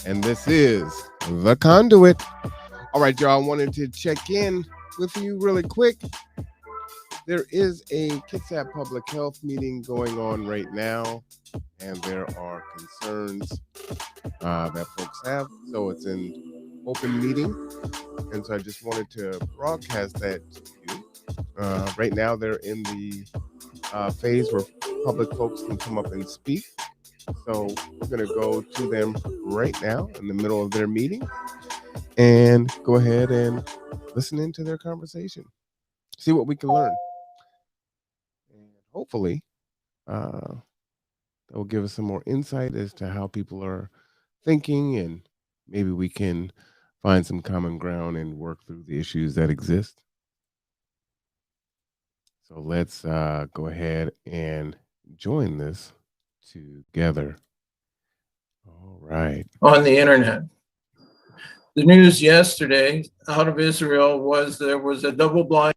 and this is The Conduit. All right, y'all, I wanted to check in with you really quick. There is a Kitsap public health meeting going on right now, and there are concerns that folks have. So it's an open meeting, and so I just wanted to broadcast that to you. Right now, they're in the phase where public folks can come up and speak. So we're going to go to them right now in the middle of their meeting and go ahead and listen into their conversation, see what we can learn. And hopefully, that will give us some more insight as to how people are thinking, and maybe we can find some common ground and work through the issues that exist. So let's go ahead and join this together. All right. On the internet. The news yesterday out of Israel was there was a double-blind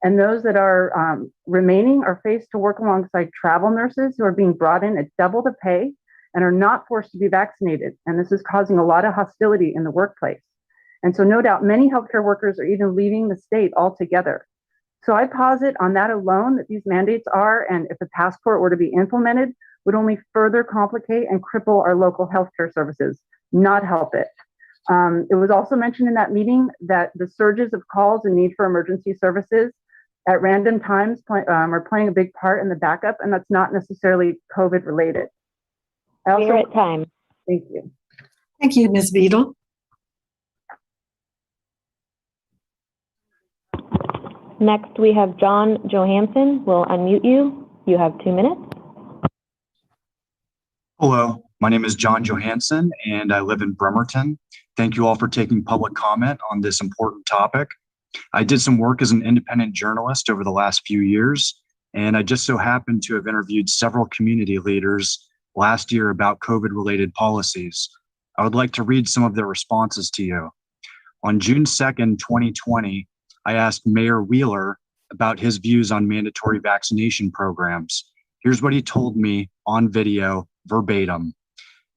and those that are remaining are faced to work alongside travel nurses who are being brought in at double the pay and are not forced to be vaccinated. And this is causing a lot of hostility in the workplace. And so no doubt many healthcare workers are even leaving the state altogether. So I posit on that alone that these mandates are, and if a passport were to be implemented, would only further complicate and cripple our local healthcare services, not help it. It was also mentioned in that meeting that the surges of calls and need for emergency services at random times are playing a big part in the backup, and that's not necessarily COVID related. We're at time. Thank you. Thank you, Ms. Beadle. Next, we have John Johansson. We'll unmute you. You have 2 minutes. Hello, my name is John Johansson, and I live in Bremerton. Thank you all for taking public comment on this important topic. I did some work as an independent journalist over the last few years, and I just so happened to have interviewed several community leaders last year about COVID-related policies. I would like to read some of their responses to you. On June 2nd, 2020, I asked Mayor Wheeler about his views on mandatory vaccination programs. Here's what he told me on video, verbatim.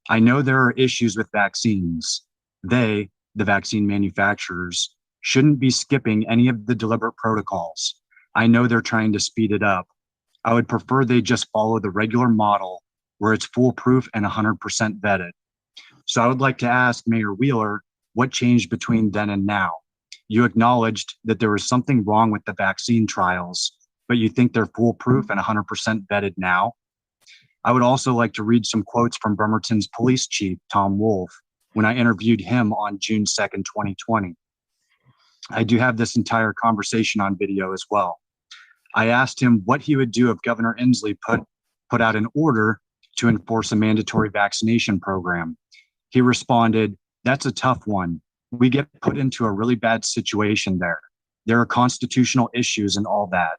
I know there are issues with vaccines. They, the vaccine manufacturers, shouldn't be skipping any of the deliberate protocols. I know they're trying to speed it up. I would prefer they just follow the regular model where it's foolproof and 100% vetted. So I would like to ask Mayor Wheeler, what changed between then and now? You acknowledged that there was something wrong with the vaccine trials, but you think they're foolproof and 100% vetted now? I would also like to read some quotes from Bremerton's police chief, Tom Wolf, when I interviewed him on June 2nd, 2020. I do have this entire conversation on video as well. I asked him what he would do if Governor Inslee put out an order to enforce a mandatory vaccination program. He responded, "That's a tough one. We get put into a really bad situation there. There are constitutional issues and all that.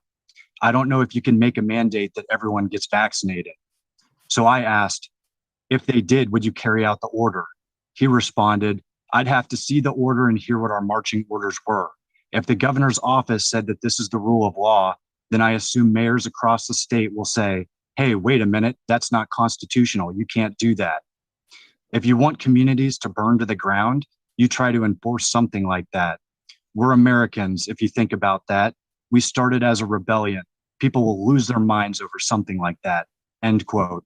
I don't know if you can make a mandate that everyone gets vaccinated." So I asked, if they did, would you carry out the order? He responded, "I'd have to see the order and hear what our marching orders were. If the governor's office said that this is the rule of law, then I assume mayors across the state will say, hey, wait a minute, that's not constitutional. You can't do that. If you want communities to burn to the ground, you try to enforce something like that. We're Americans, if you think about that. We started as a rebellion. People will lose their minds over something like that." End quote.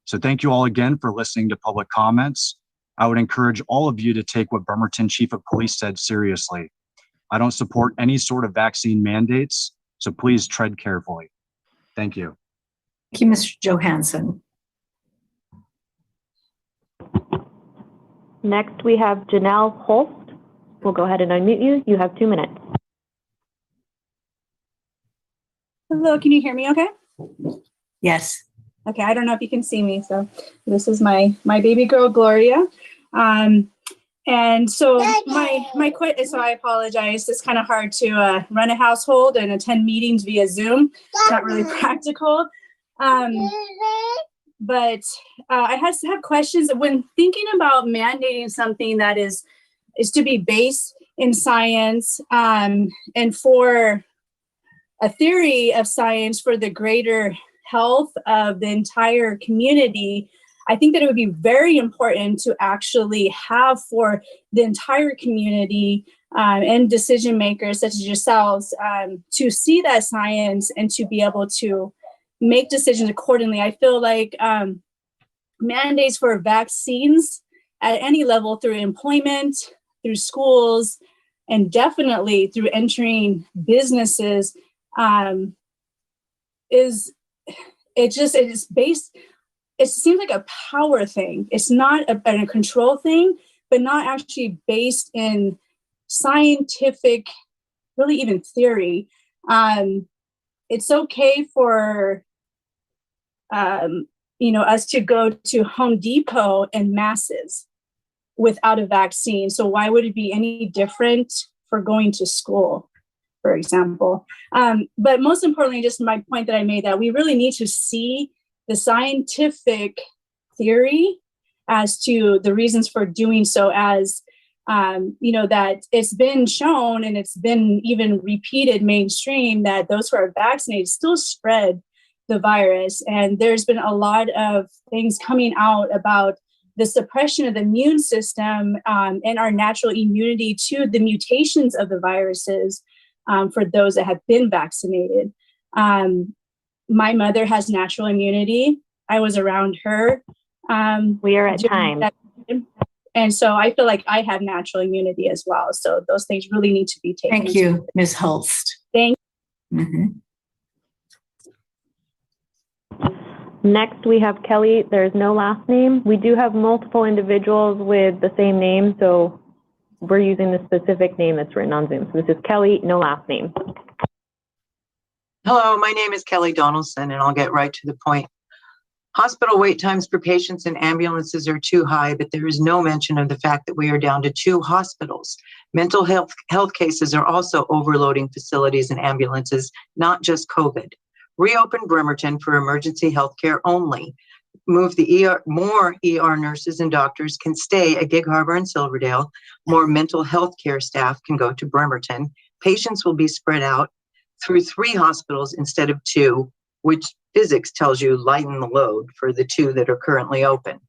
So thank you all again for listening to public comments. I would encourage all of you to take what Bremerton Chief of Police said seriously. I don't support any sort of vaccine mandates, so please tread carefully. Thank you. Thank you, Mr. Johansson. Next, we have Janelle Holst. We'll go ahead and unmute you. You have 2 minutes. Hello, can you hear me okay? Yes. Okay, I don't know if you can see me. So this is my baby girl, Gloria. And so so I apologize. It's kind of hard to run a household and attend meetings via Zoom. It's not really practical. But I have questions when thinking about mandating something that is to be based in science and for a theory of science for the greater health of the entire community. I think that it would be very important to actually have for the entire community and decision makers such as yourselves to see that science and to be able to make decisions accordingly. I feel like mandates for vaccines at any level through employment, through schools, and definitely through entering businesses it seems like a power thing. It's not a control thing, but not actually based in scientific, really even theory. It's okay for us to go to Home Depot in masses without a vaccine. So why would it be any different for going to school, for example? But most importantly, just my point that I made, that we really need to see the scientific theory as to the reasons for doing so, as that it's been shown and it's been even repeated mainstream that those who are vaccinated still spread the virus. And there's been a lot of things coming out about the suppression of the immune system and our natural immunity to the mutations of the viruses for those that have been vaccinated. My mother has natural immunity. I was around her. We are at time. And so I feel like I have natural immunity as well. So those things really need to be taken. Thank you, Ms. Holst. Thank you. Mm-hmm. Next, we have Kelly. There's no last name. We do have multiple individuals with the same name, so we're using the specific name that's written on Zoom. So this is Kelly, no last name. Hello, my name is Kelly Donaldson, and I'll get right to the point. Hospital wait times for patients and ambulances are too high, but there is no mention of the fact that we are down to 2 hospitals. Mental health cases are also overloading facilities and ambulances, not just COVID. Reopen Bremerton for emergency health care only. Move the ER, more ER nurses and doctors can stay at Gig Harbor and Silverdale. More mental health care staff can go to Bremerton. Patients will be spread out. through 3 hospitals instead of 2, which physics tells you lighten the load for the 2 that are currently open.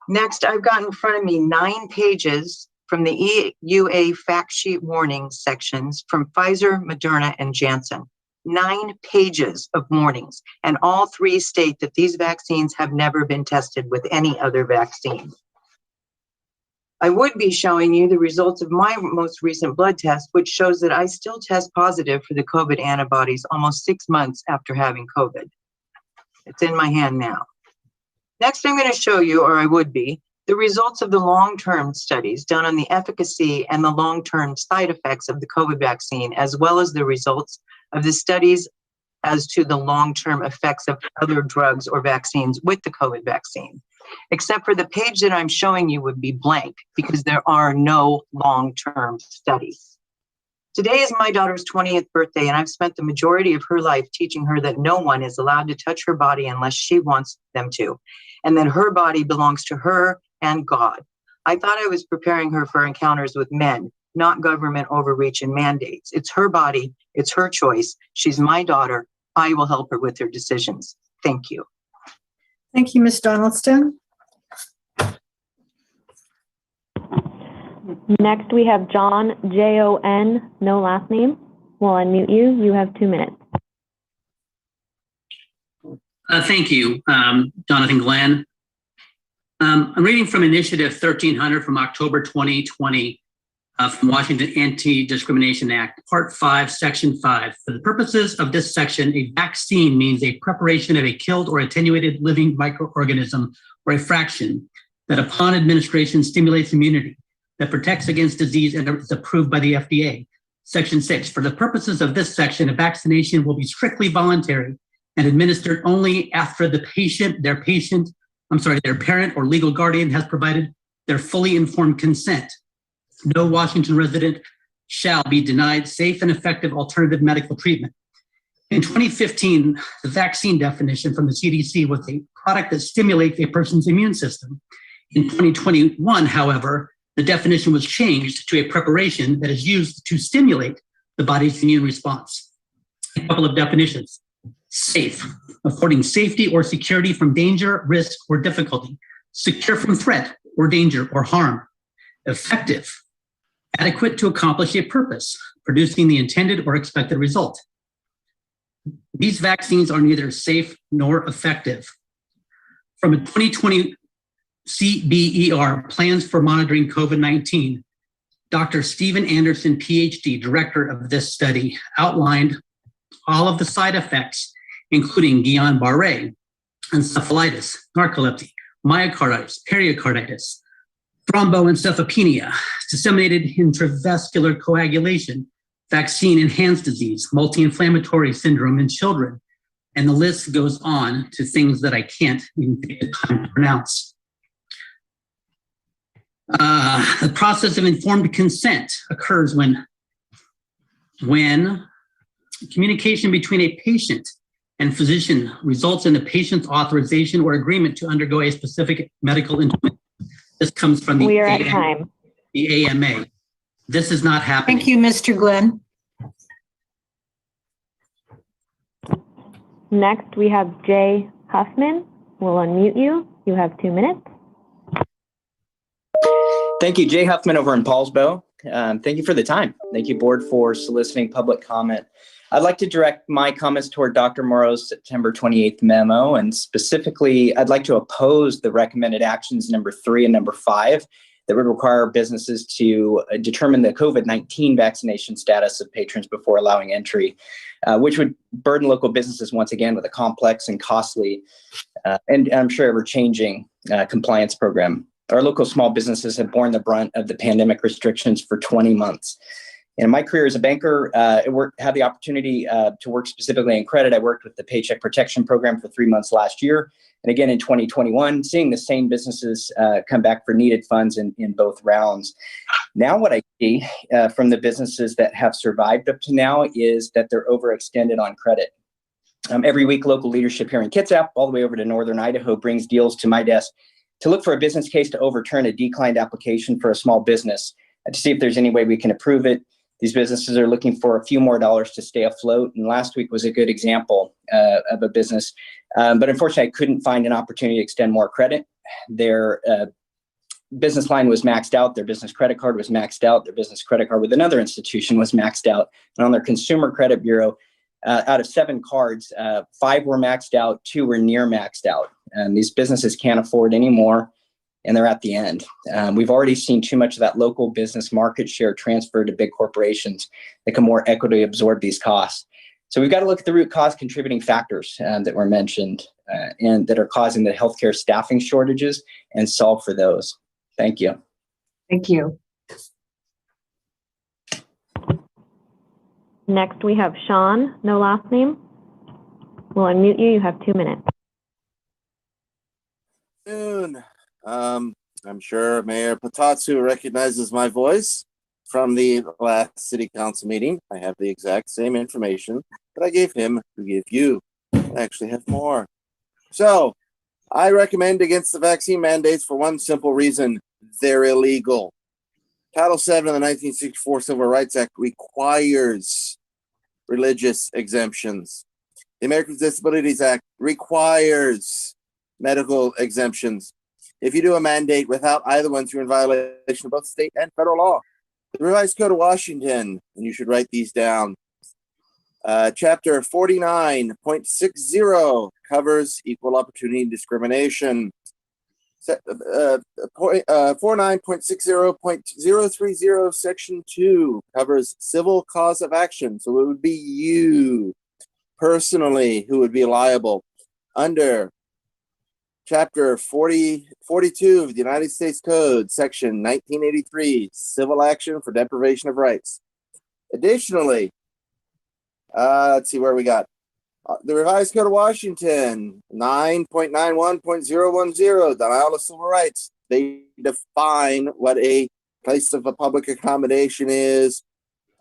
Next, I've got in front of me 9 pages from the EUA fact sheet warnings sections from Pfizer, Moderna, and Janssen. 9 pages of warnings, and all 3 state that these vaccines have never been tested with any other vaccine. I would be showing you the results of my most recent blood test, which shows that I still test positive for the COVID antibodies almost 6 months after having COVID. It's in my hand now. Next, I'm going to show you, or I would be, the results of the long-term studies done on the efficacy and the long-term side effects of the COVID vaccine, as well as the results of the studies as to the long-term effects of other drugs or vaccines with the COVID vaccine. Except for the page that I'm showing you would be blank because there are no long-term studies. Today is my daughter's 20th birthday, and I've spent the majority of her life teaching her that no one is allowed to touch her body unless she wants them to, and that her body belongs to her and God. I thought I was preparing her for encounters with men, not government overreach and mandates. It's her body, it's her choice. She's my daughter. I will help her with her decisions. Thank you. Thank you, Ms. Donaldson. Next, we have John, Jon, no last name. We'll unmute you. You have 2 minutes. Thank you, Jonathan Glenn. I'm reading from Initiative 1300 from October 2020 from Washington Anti-Discrimination Act, Part 5, Section 5. For the purposes of this section, a vaccine means a preparation of a killed or attenuated living microorganism or a fraction that upon administration stimulates immunity, that protects against disease and is approved by the FDA. Section 6, for the purposes of this section, a vaccination will be strictly voluntary and administered only after the patient, their parent or legal guardian has provided their fully informed consent. No Washington resident shall be denied safe and effective alternative medical treatment. In 2015, the vaccine definition from the CDC was a product that stimulates a person's immune system. In 2021, however, the definition was changed to a preparation that is used to stimulate the body's immune response. A couple of definitions. Safe, affording safety or security from danger, risk, or difficulty. Secure from threat or danger or harm. Effective, adequate to accomplish a purpose, producing the intended or expected result. These vaccines are neither safe nor effective. From a 2020 CBER, Plans for Monitoring COVID-19, Dr. Stephen Anderson, PhD, director of this study, outlined all of the side effects, including Guillain-Barré, encephalitis, narcolepsy, myocarditis, pericarditis, thromboencephalopenia, disseminated intravascular coagulation, vaccine-enhanced disease, multi-inflammatory syndrome in children, and the list goes on to things that I can't even take the time to pronounce. The process of informed consent occurs when communication between a patient and physician results in the patient's authorization or agreement to undergo a specific medical intervention. This comes from the AMA. This is not happening. Thank you, Mr. Glenn. Next, we have Jay Huffman. We'll unmute you. You have 2 minutes. Thank you, Jay Huffman over in Paulsbo. Thank you for the time. Thank you, board, for soliciting public comment. I'd like to direct my comments toward Dr. Morrow's September 28th memo, and specifically, I'd like to oppose the recommended actions number 3 and number 5 that would require businesses to determine the COVID-19 vaccination status of patrons before allowing entry, which would burden local businesses once again with a complex and costly, and I'm sure ever-changing compliance program. Our local small businesses have borne the brunt of the pandemic restrictions for 20 months. In my career as a banker, I had the opportunity to work specifically in credit. I worked with the Paycheck Protection Program for 3 months last year. And again, in 2021, seeing the same businesses come back for needed funds in both rounds. Now what I see from the businesses that have survived up to now is that they're overextended on credit. Every week, local leadership here in Kitsap, all the way over to Northern Idaho, brings deals to my desk to look for a business case to overturn a declined application for a small business, to see if there's any way we can approve it. These businesses are looking for a few more dollars to stay afloat. And last week was a good example of a business. But unfortunately, I couldn't find an opportunity to extend more credit. Their business line was maxed out. Their business credit card was maxed out. Their business credit card with another institution was maxed out. And on their consumer credit bureau, out of 7 cards, 5 were maxed out, 2 were near maxed out. And these businesses can't afford any more, and they're at the end. We've already seen too much of that local business market share transferred to big corporations that can more equitably absorb these costs. So we've got to look at the root cause contributing factors that were mentioned and that are causing the healthcare staffing shortages and solve for those. Thank you. Thank you. Next, we have Sean, no last name. We'll unmute you. You have 2 minutes. I'm sure Mayor Patatsu recognizes my voice from the last city council meeting. I have the exact same information that I gave him to give you. I actually have more. So I recommend against the vaccine mandates for one simple reason: they're illegal. Title VII of the 1964 Civil Rights Act requires religious exemptions. The Americans with Disabilities Act requires medical exemptions. If you do a mandate without either one, you're in violation of both state and federal law. The Revised Code of Washington, and you should write these down, Chapter 49.60 covers equal opportunity discrimination. 49.60.030 Section 2 covers civil cause of action. So it would be you personally who would be liable under Chapter 42 of the United States Code, Section 1983, civil action for deprivation of rights. Additionally, let's see where we got. The Revised Code of Washington, 9.91.010, denial of civil rights. They define what a place of a public accommodation is,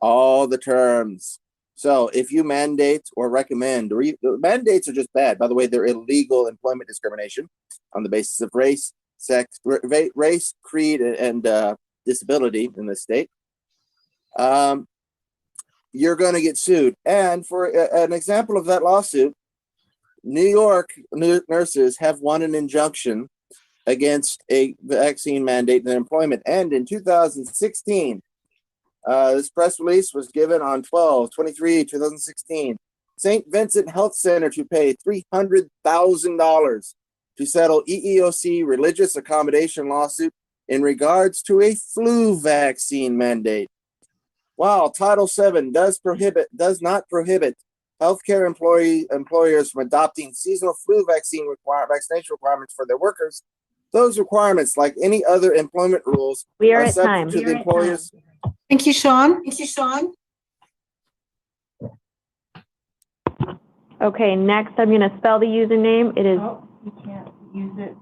all the terms. So if you mandate or recommend, mandates are just bad. By the way, they're illegal employment discrimination on the basis of race, sex, race, creed, and disability in the state. You're going to get sued. And for an example of that lawsuit, New York nurses have won an injunction against a vaccine mandate in employment. And in 2016, this press release was given on 12/23/2016. St. Vincent Health Center to pay $300,000 to settle EEOC religious accommodation lawsuit in regards to a flu vaccine mandate. While Title VII does not prohibit healthcare employers from adopting seasonal flu vaccination requirements for their workers, those requirements, like any other employment rules, We are are at time. subject to the employers. Thank you, Sean. Thank you, Sean. Okay, next I'm going to spell the username. It is. Oh, you can't use it.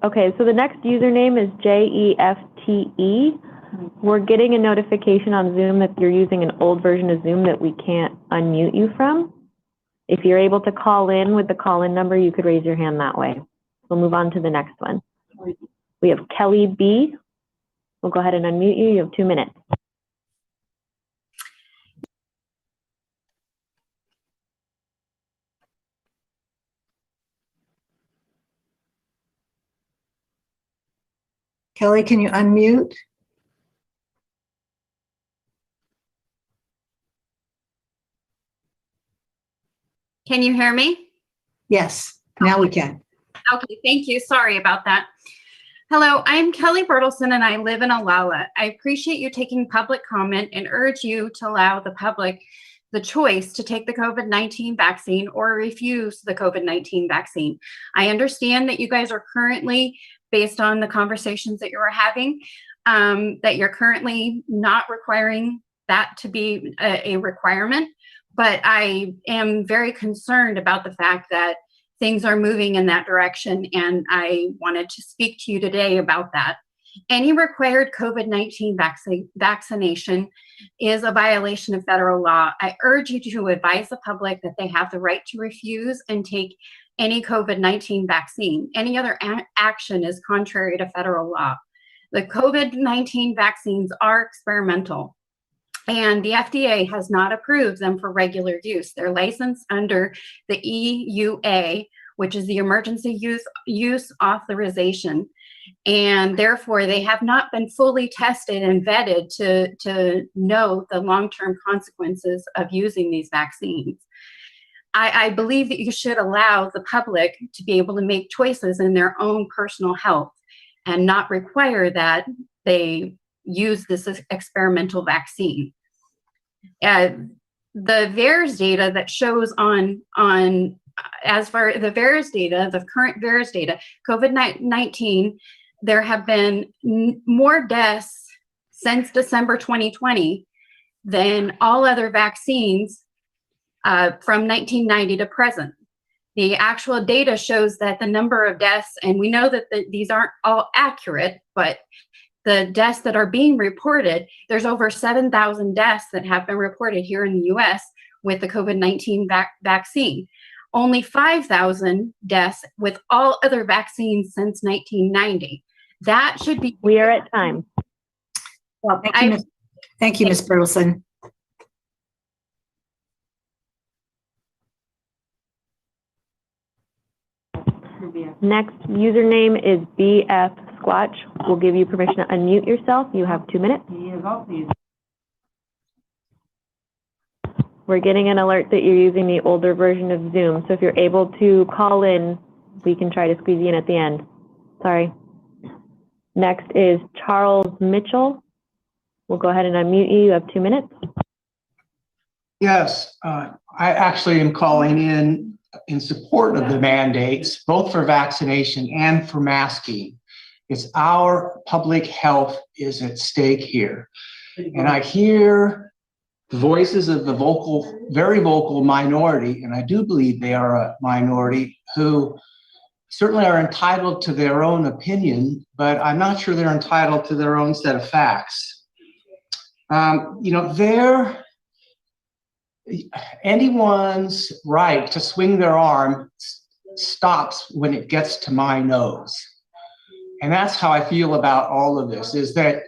Okay, so the next username is JEFTE. We're getting a notification on Zoom that you're using an old version of Zoom that we can't unmute you from. If you're able to call in with the call-in number, you could raise your hand that way. We'll move on to the next one. We have Kelly B. We'll go ahead and unmute you. You have 2 minutes. Kelly, can you unmute? Can you hear me? Yes, now we can. Okay, thank you. Sorry about that. Hello, I'm Kelly Bertelson and I live in Olalla. I appreciate you taking public comment and urge you to allow the public the choice to take the COVID-19 vaccine or refuse the COVID-19 vaccine. I understand that you guys are currently, based on the conversations that you are having, that you're currently not requiring that to be a requirement, but I am very concerned about the fact that things are moving in that direction, and I wanted to speak to you today about that. Any required COVID-19 vaccination is a violation of federal law. I urge you to advise the public that they have the right to refuse and take any COVID-19 vaccine. Any other action is contrary to federal law. The COVID-19 vaccines are experimental, and the FDA has not approved them for regular use. They're licensed under the EUA, which is the Emergency Use Authorization, and therefore they have not been fully tested and vetted to know the long-term consequences of using these vaccines. I believe that you should allow the public to be able to make choices in their own personal health and not require that they use this experimental vaccine. The VAERS data that shows as far as the VAERS data, the current VAERS data, COVID-19, there have been more deaths since December 2020 than all other vaccines from 1990 to present. The actual data shows that the number of deaths, and we know that these aren't all accurate, but the deaths that are being reported, there's over 7,000 deaths that have been reported here in the US with the COVID-19 vaccine. Only 5,000 deaths with all other vaccines since 1990. That should be. We are at time. Well, thank you, Ms. Bertelsen. Next username is BF Squatch. We'll give you permission to unmute yourself. You have 2 minutes. We're getting an alert that you're using the older version of Zoom. So if you're able to call in, we can try to squeeze you in at the end. Sorry. Next is Charles Mitchell. We'll go ahead and unmute you. You have 2 minutes. Yes, I actually am calling in support of the mandates, both for vaccination and for masking. It's our public health is at stake here. And I hear the voices of the very vocal minority, and I do believe they are a minority, who certainly are entitled to their own opinion, but I'm not sure they're entitled to their own set of facts. Anyone's right to swing their arm stops when it gets to my nose. And that's how I feel about all of this, is that,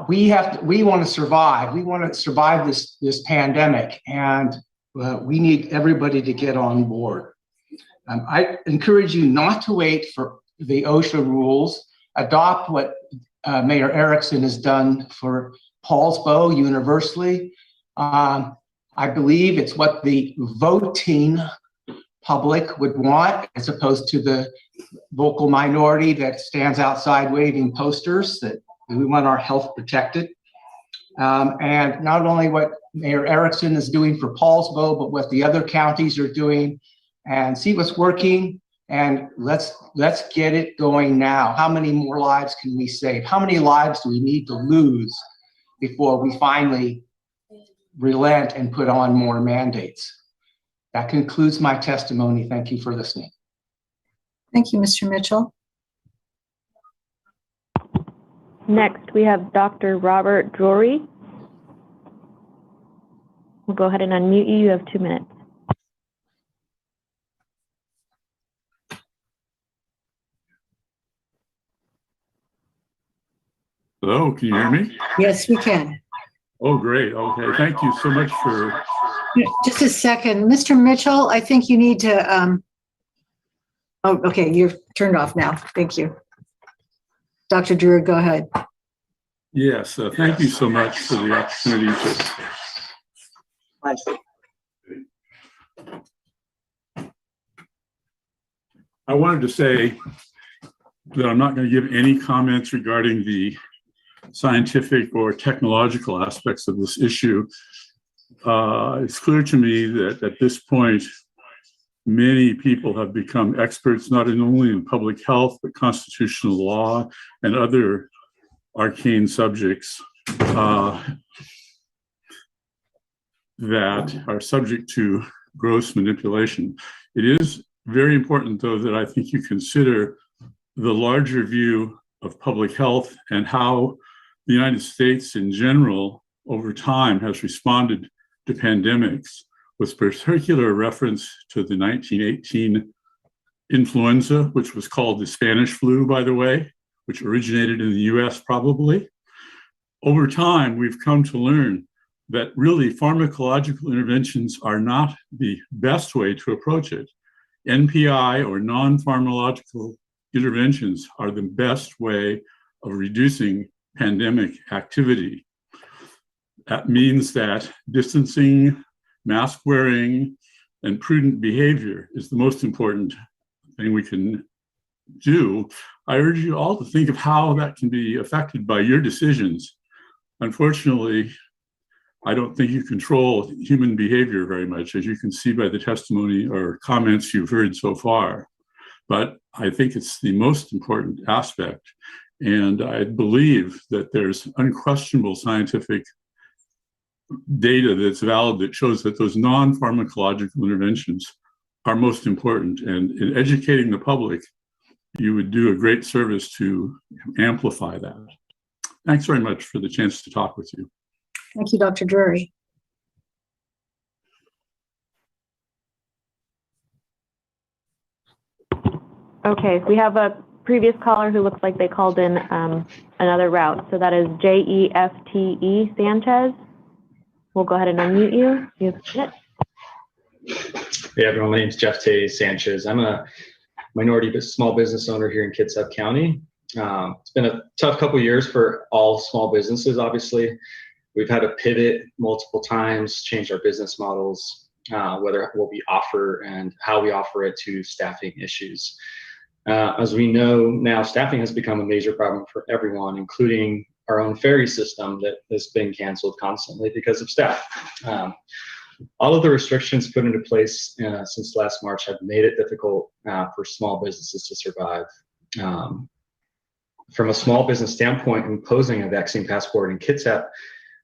we want to survive. We want to survive this pandemic, and we need everybody to get on board. I encourage you not to wait for the OSHA rules. Adopt what Mayor Erickson has done for Paulsbo universally. I believe it's what the voting public would want, as opposed to the vocal minority that stands outside waving posters that we want our health protected. And not only what Mayor Erickson is doing for Paulsbo, but what the other counties are doing, and see what's working. And let's get it going now. How many more lives can we save? How many lives do we need to lose before we finally relent and put on more mandates? That concludes my testimony. Thank you for listening. Thank you, Mr. Mitchell. Next, we have Dr. Robert Drury. We'll go ahead and unmute you. You have 2 minutes. Hello, can you hear me? Yes, we can. Oh, great. Okay, thank you so much for... Just a second. Mr. Mitchell, I think you need to, oh, okay, you're turned off now. Thank you. Dr. Drew, go ahead. Yes, thank you so much for the opportunity to... I wanted to say that I'm not going to give any comments regarding the scientific or technological aspects of this issue. It's clear to me that at this point, many people have become experts not only in public health, but constitutional law and other arcane subjects that are subject to gross manipulation. It is very important, though, that I think you consider the larger view of public health and how the United States in general over time has responded to pandemics, with particular reference to the 1918 influenza, which was called the Spanish flu, by the way, which originated in the US probably. Over time, we've come to learn that really pharmacological interventions are not the best way to approach it. NPI or non-pharmacological interventions are the best way of reducing pandemic activity. That means that distancing, mask wearing, and prudent behavior is the most important thing we can do. I urge you all to think of how that can be affected by your decisions. Unfortunately, I don't think you control human behavior very much, as you can see by the testimony or comments you've heard so far. But I think it's the most important aspect. And I believe that there's unquestionable scientific data that's valid that shows that those non-pharmacological interventions are most important. And in educating the public, you would do a great service to amplify that. Thanks very much for the chance to talk with you. Thank you, Dr. Drury. Okay, so we have a previous caller who looks like they called in another route. So that is Jefte Sanchez. We'll go ahead and unmute you. You have a minute. Hey everyone, my name is Jefte Sanchez. I'm a minority small business owner here in Kitsap County. It's been a tough couple of years for all small businesses, obviously. We've had to pivot multiple times, change our business models, whether what we offer and how we offer it to staffing issues. As we know now, staffing has become a major problem for everyone, including our own ferry system that has been canceled constantly because of staff. All of the restrictions put into place since last March have made it difficult for small businesses to survive. From a small business standpoint, imposing a vaccine passport in Kitsap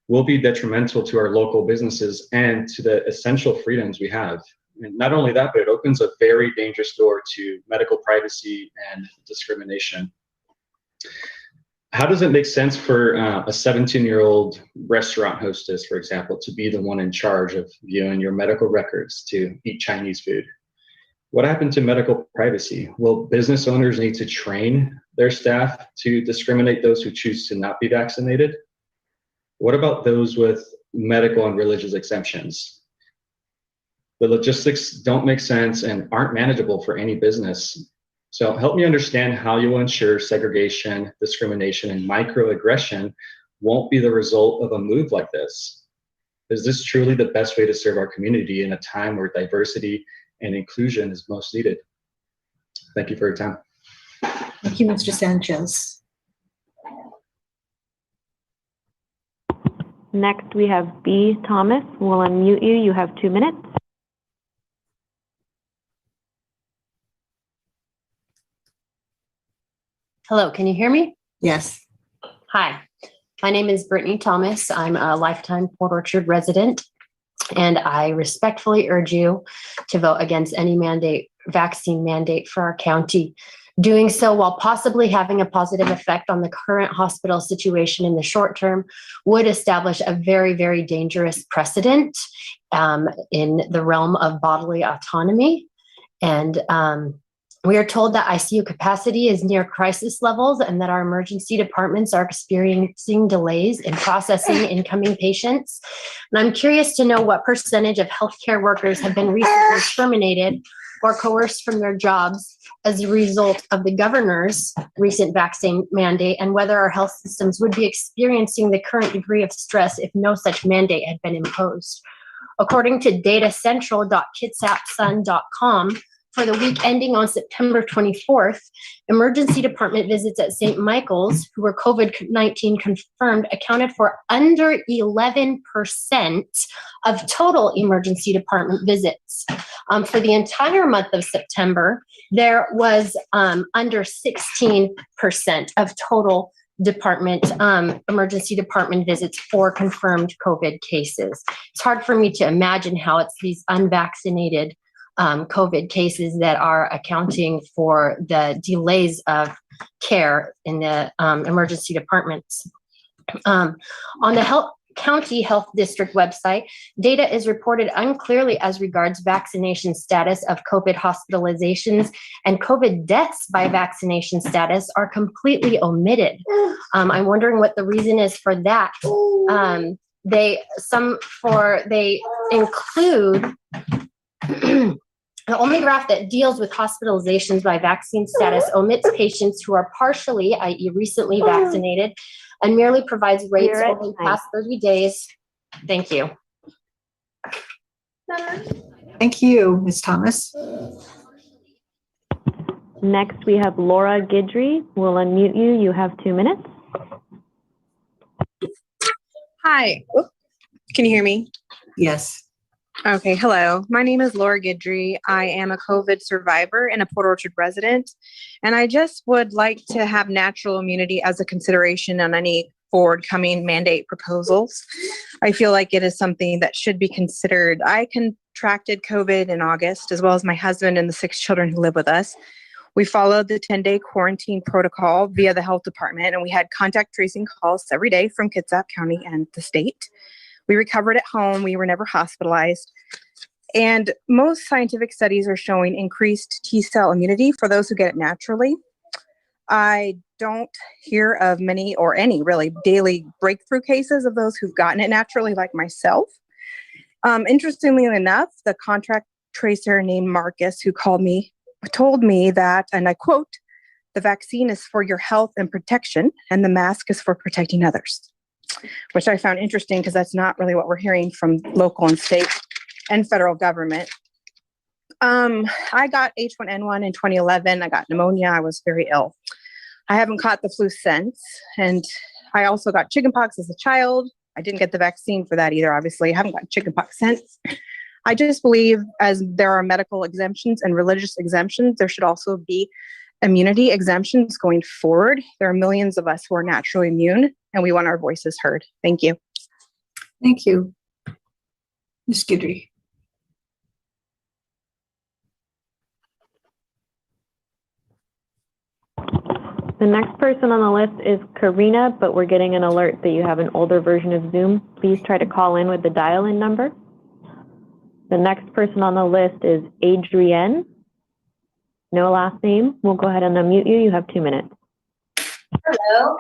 will be detrimental to our local businesses and to the essential freedoms we have. And not only that, but it opens a very dangerous door to medical privacy and discrimination. How does it make sense for a 17-year-old restaurant hostess, for example, to be the one in charge of viewing your medical records to eat Chinese food? What happened to medical privacy? Will business owners need to train their staff to discriminate those who choose to not be vaccinated? What about those with medical and religious exemptions? The logistics don't make sense and aren't manageable for any business. So help me understand how you will ensure segregation, discrimination, and microaggression won't be the result of a move like this. Is this truly the best way to serve our community in a time where diversity and inclusion is most needed? Thank you for your time. Thank you, Mr. Sanchez. Next, we have B. Thomas. We'll unmute you. You have 2 minutes. Hello, can you hear me? Yes. Hi, my name is Brittany Thomas. I'm a lifetime Port Orchard resident, and I respectfully urge you to vote against any vaccine mandate for our county. Doing so while possibly having a positive effect on the current hospital situation in the short term would establish a very, very dangerous precedent in the realm of bodily autonomy. And we are told that ICU capacity is near crisis levels and that our emergency departments are experiencing delays in processing incoming patients. And I'm curious to know what percentage of healthcare workers have been recently terminated or coerced from their jobs as a result of the governor's recent vaccine mandate, and whether our health systems would be experiencing the current degree of stress if no such mandate had been imposed. According to datacentral.kitsapsun.com, for the week ending on September 24th, emergency department visits at St. Michael's, who were COVID-19 confirmed, accounted for under 11% of total emergency department visits. For the entire month of September, there was under 16% of total emergency department visits for confirmed COVID cases. It's hard for me to imagine how it's these unvaccinated COVID cases that are accounting for the delays of care in the emergency departments. On the County Health District website, data is reported unclearly as regards vaccination status of COVID hospitalizations, and COVID deaths by vaccination status are completely omitted. I'm wondering what the reason is for that. They include the only graph that deals with hospitalizations by vaccine status omits patients who are partially, i.e. recently vaccinated, and merely provides rates over the past 30 days. Thank you. Thank you, Ms. Thomas. Next, we have Laura Guidry. We'll unmute you. You have 2 minutes. Hi. Can you hear me? Yes. Okay, hello. My name is Laura Guidry. I am a COVID survivor and a Port Orchard resident, and I just would like to have natural immunity as a consideration on any forward-coming mandate proposals. I feel like it is something that should be considered. I contracted COVID in August, as well as my husband and the 6 children who live with us. We followed the 10-day quarantine protocol via the health department, and we had contact tracing calls every day from Kitsap County and the state. We recovered at home. We were never hospitalized. And most scientific studies are showing increased T-cell immunity for those who get it naturally. I don't hear of many or any really daily breakthrough cases of those who've gotten it naturally, like myself. Interestingly enough, the contract tracer named Marcus, who told me that, and I quote, "The vaccine is for your health and protection, and the mask is for protecting others," which I found interesting because that's not really what we're hearing from local and state and federal government. I got H1N1 in 2011. I got pneumonia. I was very ill. I haven't caught the flu since. And I also got chickenpox as a child. I didn't get the vaccine for that either, obviously. I haven't gotten chickenpox since. I just believe as there are medical exemptions and religious exemptions, there should also be immunity exemptions going forward. There are millions of us who are naturally immune, and we want our voices heard. Thank you. Thank you. Ms. Guidry. The next person on the list is Karina, but we're getting an alert that you have an older version of Zoom. Please try to call in with the dial-in number. The next person on the list is Adrienne. No last name. We'll go ahead and unmute you. You have 2 minutes. Hello.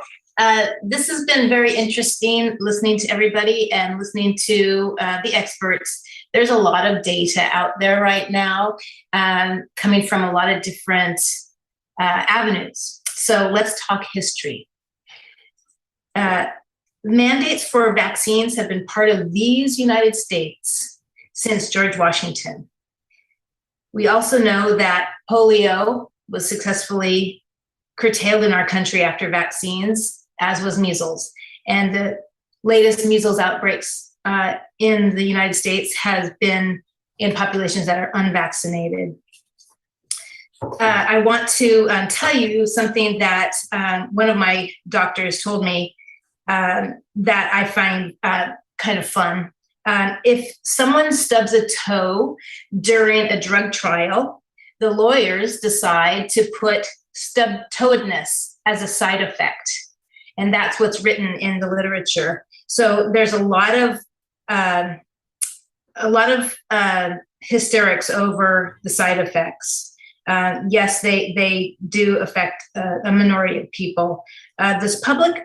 This has been very interesting listening to everybody and listening to the experts. There's a lot of data out there right now coming from a lot of different avenues. So let's talk history. Mandates for vaccines have been part of these United States since George Washington. We also know that polio was successfully curtailed in our country after vaccines, as was measles. And the latest measles outbreaks in the United States has been in populations that are unvaccinated. I want to tell you something that one of my doctors told me that I find kind of fun. If someone stubs a toe during a drug trial, the lawyers decide to put stub-toedness as a side effect. And that's what's written in the literature. So there's a lot of hysterics over the side effects. Yes, they do affect a minority of people. This public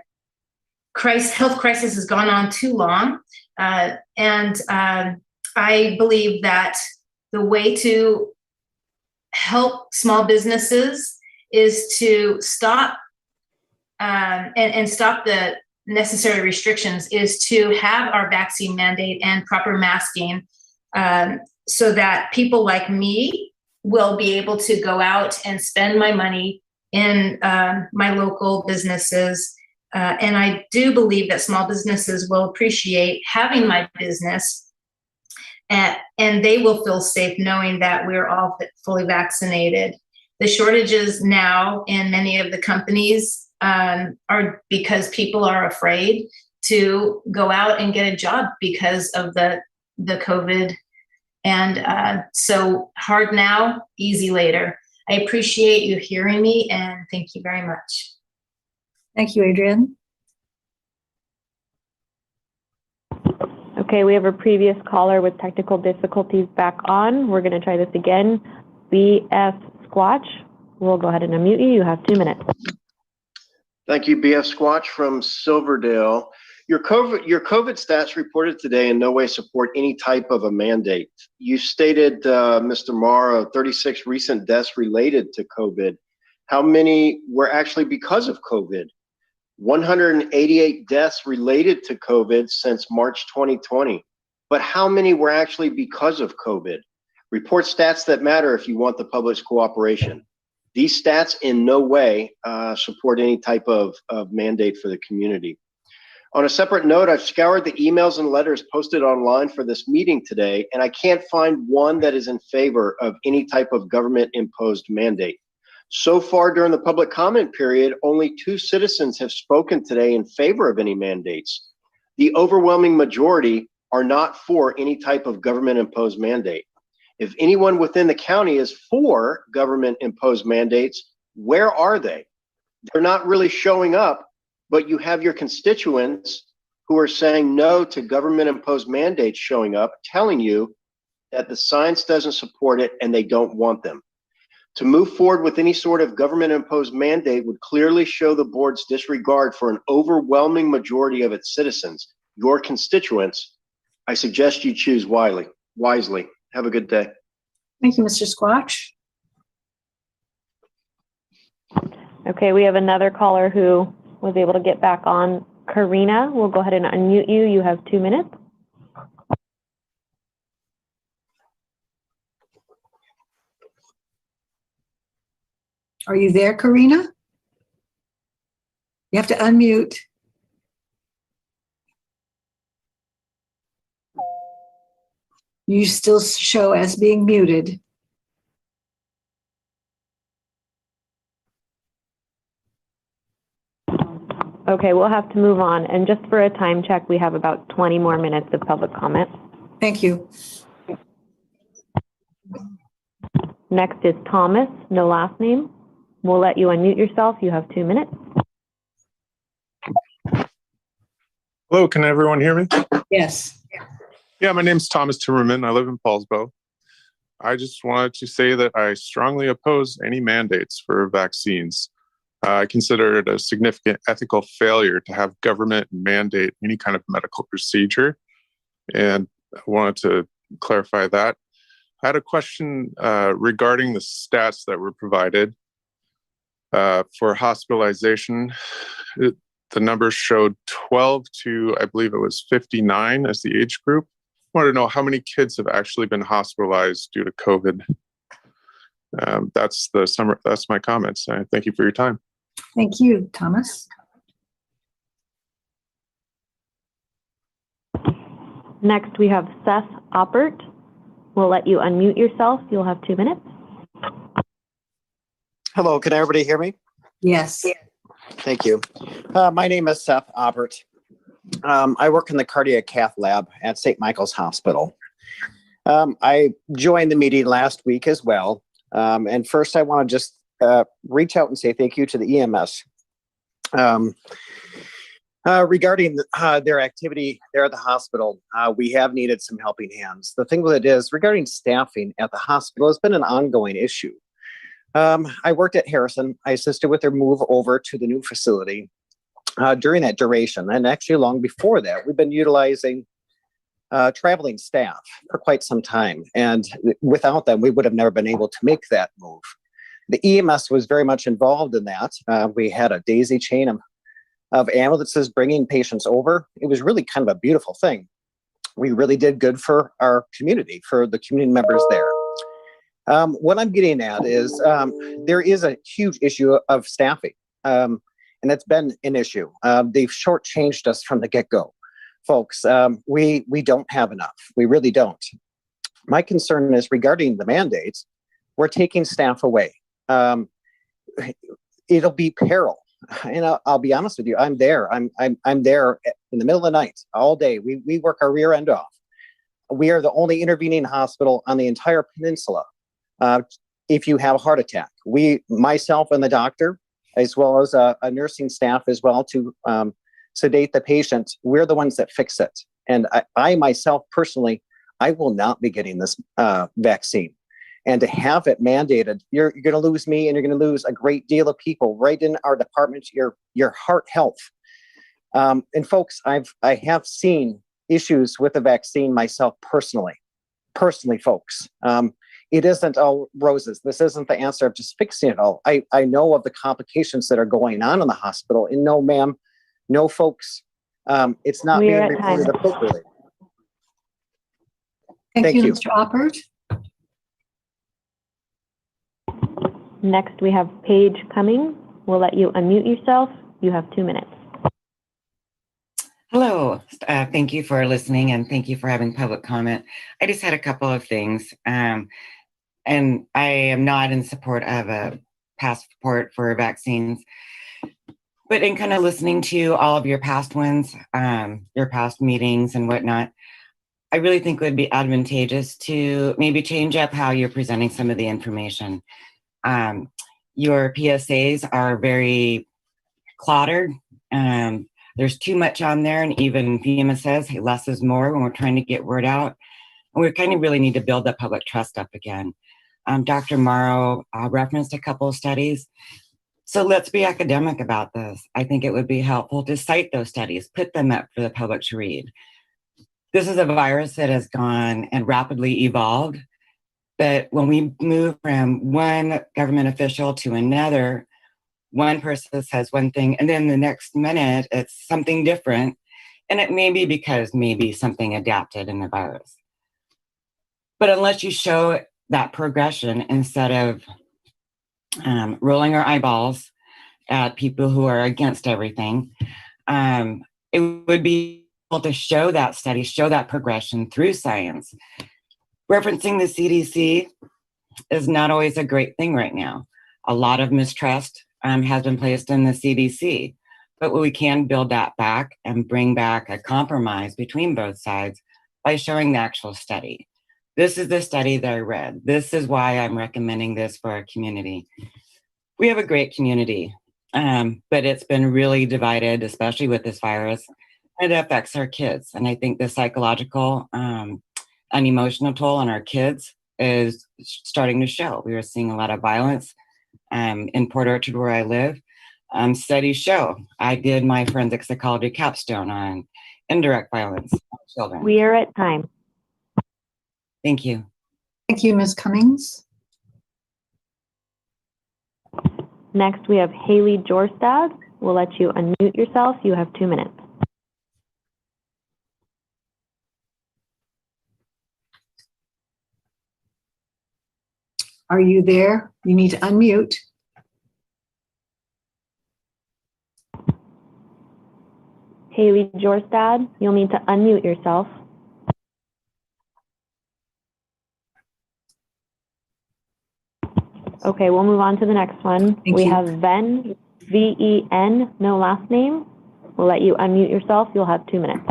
health crisis has gone on too long. And I believe that the way to help small businesses is to stop and stop the necessary restrictions is to have our vaccine mandate and proper masking so that people like me will be able to go out and spend my money in my local businesses. And I do believe that small businesses will appreciate having my business and they will feel safe knowing that we're all fully vaccinated. The shortages now in many of the companies are because people are afraid to go out and get a job because of the COVID. And so hard now, easy later. I appreciate you hearing me and thank you very much. Thank you, Adrienne. Okay, we have a previous caller with technical difficulties back on. We're going to try this again. BF Squatch, we'll go ahead and unmute you. You have 2 minutes. Thank you, BF Squatch from Silverdale. Your COVID stats reported today in no way support any type of a mandate. You stated, Mr. Morrow, 36 recent deaths related to COVID. How many were actually because of COVID? 188 deaths related to COVID since March 2020. But how many were actually because of COVID? Report stats that matter if you want the public's cooperation. These stats in no way support any type of mandate for the community. On a separate note, I've scoured the emails and letters posted online for this meeting today, and I can't find one that is in favor of any type of government-imposed mandate. So far during the public comment period, only 2 citizens have spoken today in favor of any mandates. The overwhelming majority are not for any type of government-imposed mandate. If anyone within the county is for government-imposed mandates, where are they? They're not really showing up, but you have your constituents who are saying no to government-imposed mandates showing up, telling you that the science doesn't support it and they don't want them. To move forward with any sort of government-imposed mandate would clearly show the board's disregard for an overwhelming majority of its citizens, your constituents. I suggest you choose wisely. Have a good day. Thank you, Mr. Squatch. Okay, we have another caller who was able to get back on. Karina, we'll go ahead and unmute you. You have 2 minutes. Are you there, Karina? You have to unmute. You still show as being muted. Okay, we'll have to move on. And just for a time check, we have about 20 more minutes of public comment. Thank you. Next is Thomas, no last name. We'll let you unmute yourself. You have 2 minutes. Hello, can everyone hear me? Yes. Yeah, my name's Thomas Timmerman. I live in Paulsbo. I just wanted to say that I strongly oppose any mandates for vaccines. I consider it a significant ethical failure to have government mandate any kind of medical procedure. And I wanted to clarify that. I had a question regarding the stats that were provided for hospitalization. The numbers showed 12 to, I believe it was 59 as the age group. I wanted to know how many kids have actually been hospitalized due to COVID. That's my comments. Thank you for your time. Thank you, Thomas. Next, we have Seth Oppert. We'll let you unmute yourself. You'll have 2 minutes. Hello, can everybody hear me? Yes. Thank you. My name is Seth Oppert. I work in the cardiac cath lab at St. Michael's Hospital. I joined the meeting last week as well. And first I want to just reach out and say thank you to the EMS. Regarding their activity there at the hospital, we have needed some helping hands. The thing with it is, regarding staffing at the hospital has been an ongoing issue. I worked at Harrison. I assisted with their move over to the new facility during that duration. And actually long before that, we've been utilizing traveling staff for quite some time. And without them, we would have never been able to make that move. The EMS was very much involved in that. We had a daisy chain of ambulances bringing patients over. It was really kind of a beautiful thing. We really did good for our community, for the community members there. What I'm getting at is there is a huge issue of staffing, and that's been an issue. They've shortchanged us from the get-go. Folks, we don't have enough. We really don't. My concern is regarding the mandates, we're taking staff away. It'll be peril. And I'll be honest with you, I'm there. I'm there in the middle of the night all day. We work our rear end off. We are the only intervening hospital on the entire peninsula. If you have a heart attack, myself and the doctor, as well as a nursing staff as well to sedate the patient, we're the ones that fix it. And I myself personally, I will not be getting this vaccine. And to have it mandated, you're going to lose me, and you're going to lose a great deal of people right in our department, your heart health. And folks, I have seen issues with the vaccine myself personally, folks. It isn't all roses. This isn't the answer of just fixing it all. I know of the complications that are going on in the hospital. And no, ma'am, no, folks, it's not being reported appropriately. Thank you, Mr. Oppert. Next, we have Paige Cummings. We'll let you unmute yourself. You have 2 minutes. Hello. Thank you for listening, and thank you for having public comment. I just had a couple of things. And I am not in support of a passport for vaccines, but in kind of listening to all of your past ones, your past meetings and whatnot, I really think it would be advantageous to maybe change up how you're presenting some of the information. Your PSAs are very cluttered. There's too much on there, and even FEMA says, hey, less is more when we're trying to get word out. And we kind of really need to build that public trust up again. Dr. Morrow referenced a couple of studies. So let's be academic about this. I think it would be helpful to cite those studies, put them up for the public to read. This is a virus that has gone and rapidly evolved. But when we move from one government official to another, one person says one thing, and then the next minute it's something different. And it may be because maybe something adapted in the virus. But unless you show that progression instead of rolling our eyeballs at people who are against everything, it would be able to show that study, show that progression through science. Referencing the CDC is not always a great thing right now. A lot of mistrust has been placed in the CDC, but we can build that back and bring back a compromise between both sides by showing the actual study. This is the study that I read. This is why I'm recommending this for our community. We have a great community, but it's been really divided, especially with this virus. It affects our kids. And I think the psychological and emotional toll on our kids is starting to show. We are seeing a lot of violence in Port Orchard, where I live. Studies show. I did my forensic psychology capstone on indirect violence on children. We are at time. Thank you. Thank you, Ms. Cummings. Next, we have Haley Jorstad. We'll let you unmute yourself. You have 2 minutes. Are you there? You need to unmute. Haley Jorstad, you'll need to unmute yourself. Okay, we'll move on to the next one. We have Ven, V-E-N, no last name. We'll let you unmute yourself. You'll have 2 minutes.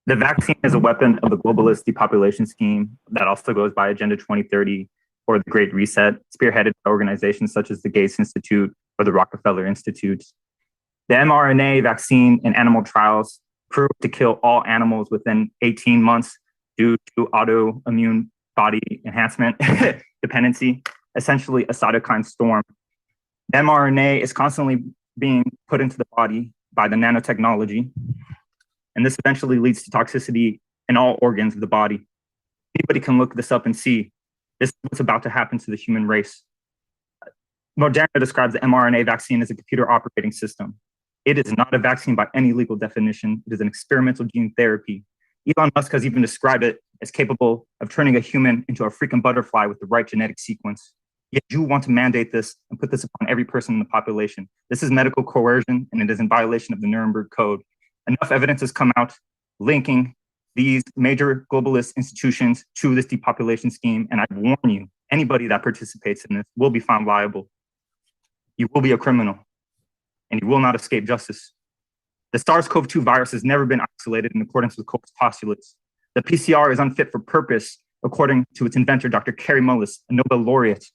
The vaccine is a weapon of the globalist depopulation scheme that also goes by Agenda 2030 or the Great Reset, spearheaded by organizations such as the Gates Institute or the Rockefeller Institute. The mRNA vaccine in animal trials proved to kill all animals within 18 months due to autoimmune body enhancement dependency, essentially a cytokine storm. The mRNA is constantly being put into the body by the nanotechnology, and this eventually leads to toxicity in all organs of the body. Anybody can look this up and see this is what's about to happen to the human race. Moderna describes the mRNA vaccine as a computer operating system. It is not a vaccine by any legal definition. It is an experimental gene therapy. Elon Musk has even described it as capable of turning a human into a freaking butterfly with the right genetic sequence. Yet you want to mandate this and put this upon every person in the population. This is medical coercion, and it is in violation of the Nuremberg Code. Enough evidence has come out linking these major globalist institutions to this depopulation scheme, and I warn you, anybody that participates in this will be found liable. You will be a criminal, and you will not escape justice. The SARS-CoV-2 virus has never been isolated in accordance with Koch's postulates. The PCR is unfit for purpose according to its inventor, Dr. Kary Mullis, a Nobel laureate,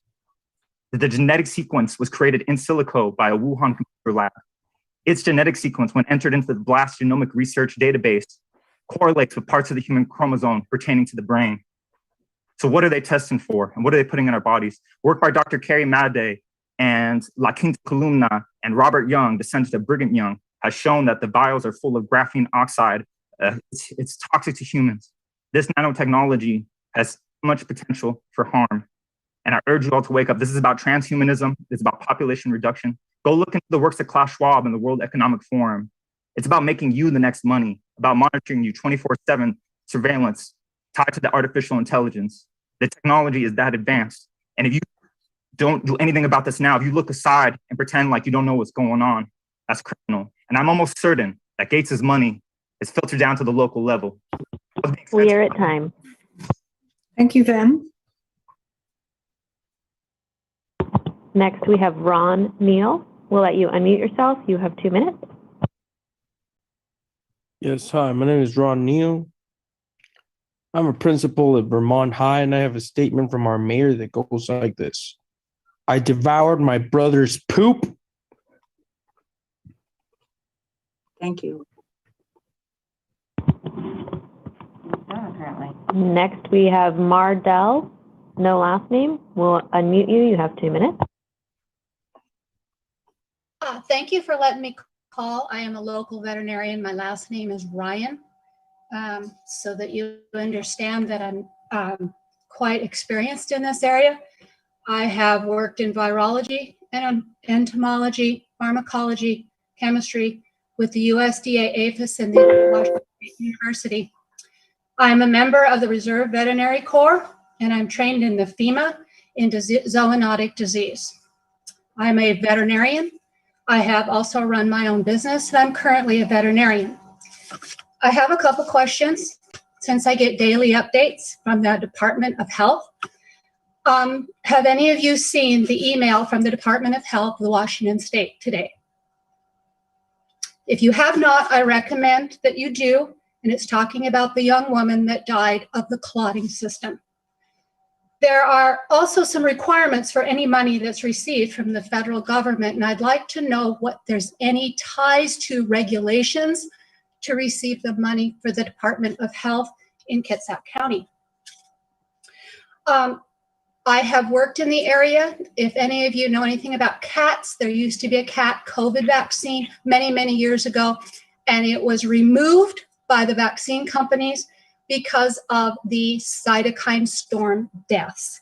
that the genetic sequence was created in silico by a Wuhan computer lab. Its genetic sequence, when entered into the BLAST genomic research database, correlates with parts of the human chromosome pertaining to the brain. So what are they testing for? And what are they putting in our bodies? Work by Dr. Carrie Madej and La Quinta Columna and Robert Young, descendant of Brigham Young, has shown that the vials are full of graphene oxide. It's toxic to humans. This nanotechnology has much potential for harm. And I urge you all to wake up. This is about transhumanism. It's about population reduction. Go look into the works of Klaus Schwab and the World Economic Forum. It's about making you the next money, about monitoring you 24/7 surveillance tied to the artificial intelligence. The technology is that advanced. And if you don't do anything about this now, if you look aside and pretend like you don't know what's going on, that's criminal. And I'm almost certain that Gates's money is filtered down to the local level. We are at time. Thank you, Van. Next, we have Ron Neal. We'll let you unmute yourself. You have 2 minutes. Yes, hi, my name is Ron Neal. I'm a principal at Vermont High, and I have a statement from our mayor that goes like this. I devoured my brother's poop. Thank you. Next, we have Mardell. No last name. We'll unmute you. You have 2 minutes. Thank you for letting me call. I am a local veterinarian. My last name is Ryan. So that you understand that I'm quite experienced in this area. I have worked in virology and entomology, pharmacology, chemistry with the USDA APHIS and the Washington State University. I'm a member of the Reserve Veterinary Corps, and I'm trained in the FEMA in zoonotic disease. I'm a veterinarian. I have also run my own business, and I'm currently a veterinarian. I have a couple questions since I get daily updates from the Department of Health. Have any of you seen the email from the Department of Health of Washington State today? If you have not, I recommend that you do, and it's talking about the young woman that died of the clotting system. There are also some requirements for any money that's received from the federal government, and I'd like to know what there's any ties to regulations to receive the money for the Department of Health in Kitsap County. I have worked in the area. If any of you know anything about cats, there used to be a cat COVID vaccine many, many years ago, and it was removed by the vaccine companies because of the cytokine storm deaths.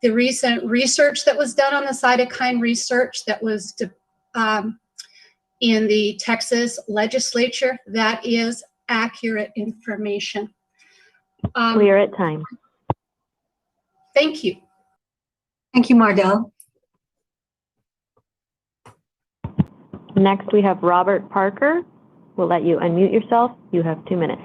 The recent research that was done on the cytokine research that was in the Texas legislature, that is accurate information. We are at time. Thank you. Thank you, Mardell. Next, we have Robert Parker. We'll let you unmute yourself. You have 2 minutes.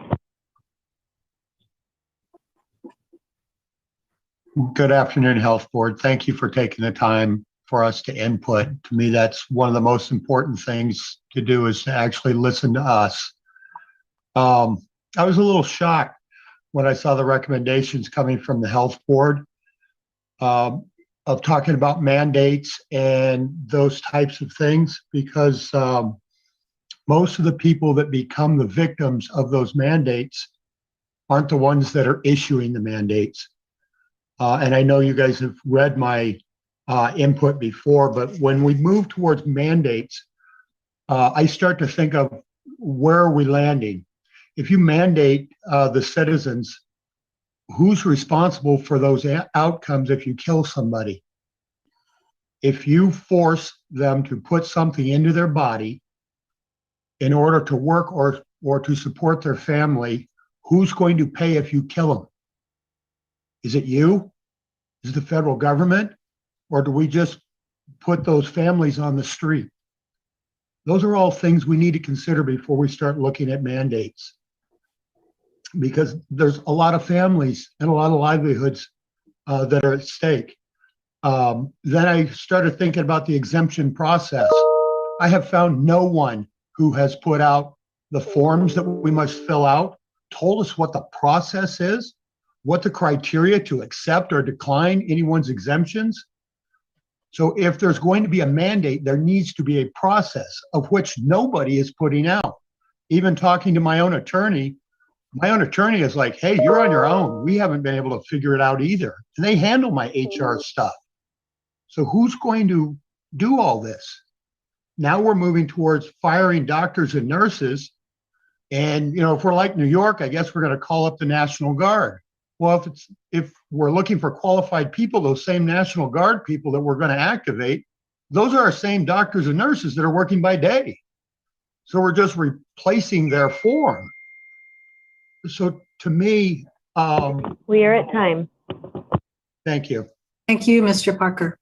Good afternoon, Health Board. Thank you for taking the time for us to input. To me, that's one of the most important things to do, is to actually listen to us. I was a little shocked when I saw the recommendations coming from the Health Board of talking about mandates and those types of things, because most of the people that become the victims of those mandates aren't the ones that are issuing the mandates. And I know you guys have read my input before, but when we move towards mandates, I start to think of, where are we landing? If you mandate the citizens, who's responsible for those outcomes if you kill somebody? If you force them to put something into their body in order to work or to support their family, who's going to pay if you kill them? Is it you? Is it the federal government? Or do we just put those families on the street? Those are all things we need to consider before we start looking at mandates, because there's a lot of families and a lot of livelihoods that are at stake. Then I started thinking about the exemption process. I have found no one who has put out the forms that we must fill out, told us what the process is, what the criteria to accept or decline anyone's exemptions. So if there's going to be a mandate, there needs to be a process of which nobody is putting out. Even talking to my own attorney is like, hey, you're on your own. We haven't been able to figure it out either. And they handle my HR stuff. So who's going to do all this? Now we're moving towards firing doctors and nurses. And, if we're like New York, I guess we're going to call up the National Guard. Well, if we're looking for qualified people, those same National Guard people that we're going to activate, those are our same doctors and nurses that are working by day. So we're just replacing their form. So to me, we are at time. Thank you. Thank you, Mr. Parker.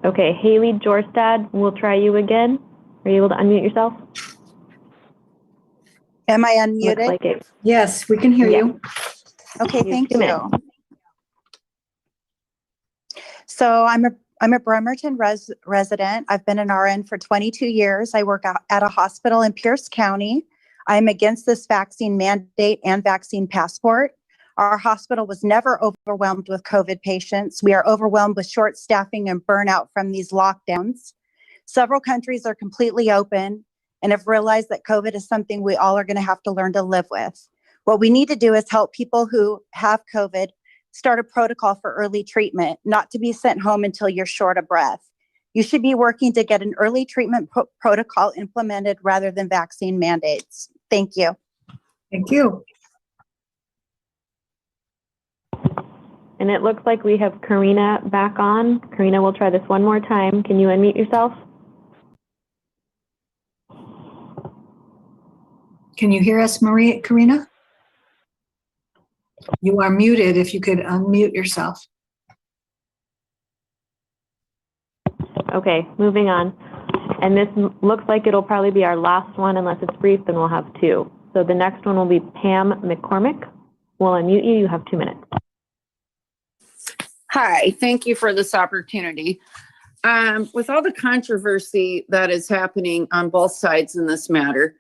Okay, Haley Jorstad, we'll try you again. Are you able to unmute yourself? Am I unmuted? Looks like it. Yes, we can hear you. Okay, You have thank 2 you. minutes. So I'm a Bremerton resident. I've been an RN for 22 years. I work at a hospital in Pierce County. I'm against this vaccine mandate and vaccine passport. Our hospital was never overwhelmed with COVID patients. We are overwhelmed with short staffing and burnout from these lockdowns. Several countries are completely open and have realized that COVID is something we all are going to have to learn to live with. What we need to do is help people who have COVID start a protocol for early treatment, not to be sent home until you're short of breath. You should be working to get an early treatment protocol implemented rather than vaccine mandates. Thank you. Thank you. And it looks like we have Karina back on. Karina, we'll try this one more time. Can you unmute yourself? Can you hear us, Karina? You are muted. If you could unmute yourself. Okay, moving on. And this looks like it'll probably be our last one. Unless it's brief, then we'll have 2. So the next one will be Pam McCormick. We'll unmute you. You have 2 minutes. Hi, thank you for this opportunity. With all the controversy that is happening on both sides in this matter,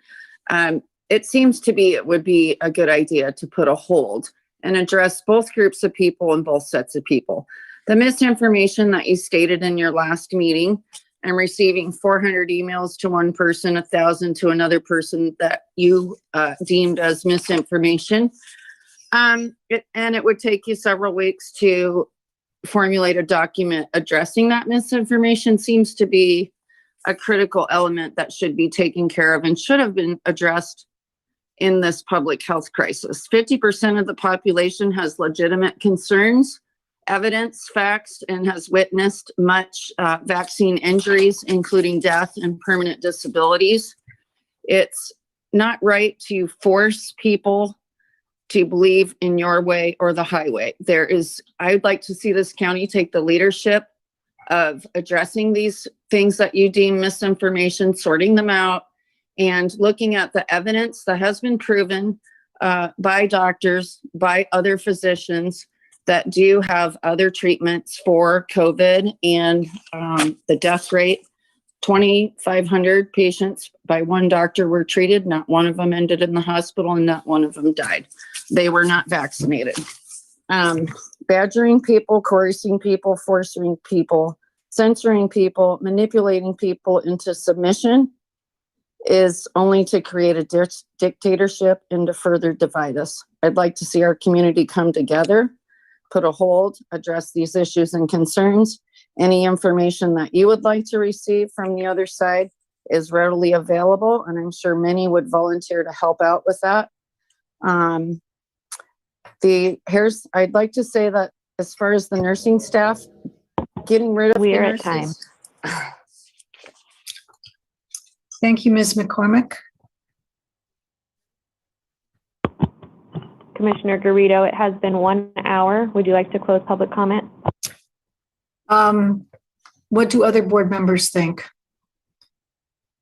it seems to be it would be a good idea to put a hold and address both groups of people and both sets of people. The misinformation that you stated in your last meeting and receiving 400 emails to one person, 1,000 to another person that you deemed as misinformation. And it would take you several weeks to formulate a document addressing that misinformation seems to be a critical element that should be taken care of and should have been addressed in this public health crisis. 50% of the population has legitimate concerns, evidence, facts, and has witnessed much vaccine injuries, including death and permanent disabilities. It's not right to force people to believe in your way or the highway. I'd like to see this county take the leadership of addressing these things that you deem misinformation, sorting them out, and looking at the evidence that has been proven by doctors, by other physicians that do have other treatments for COVID and the death rate. 2,500 patients by one doctor were treated. Not one of them ended in the hospital and not one of them died. They were not vaccinated. Badgering people, coercing people, forcing people, censoring people, manipulating people into submission is only to create a dictatorship and to further divide us. I'd like to see our community come together, put a hold, address these issues and concerns. Any information that you would like to receive from the other side is readily available, and I'm sure many would volunteer to help out with that. I'd like to say that as far as the nursing staff, getting rid of the nurses. Thank you, Ms. McCormick. Commissioner Garrido, it has been 1 hour. Would you like to close public comment? What do other board members think?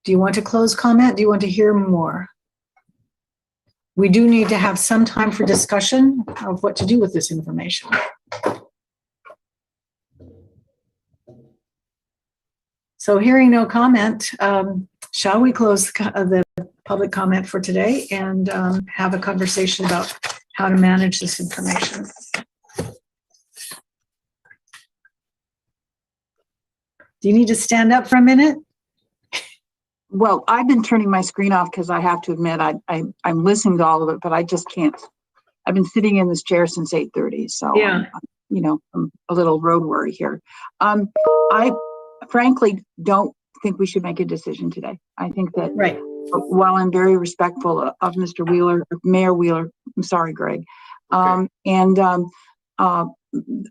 Do you want to close comment? Do you want to hear more? We do need to have some time for discussion of what to do with this information. So hearing no comment, Shall we close the public comment for today and have a conversation about how to manage this information? Do you need to stand up for a minute? Well, I've been turning my screen off because I have to admit I'm listening to all of it, but I just can't. I've been sitting in this chair since 8:30, so yeah, I'm a little road worry here. I frankly don't think we should make a decision today. I think that right. While I'm very respectful of Mr. Wheeler, Mayor Wheeler, I'm sorry, Greg,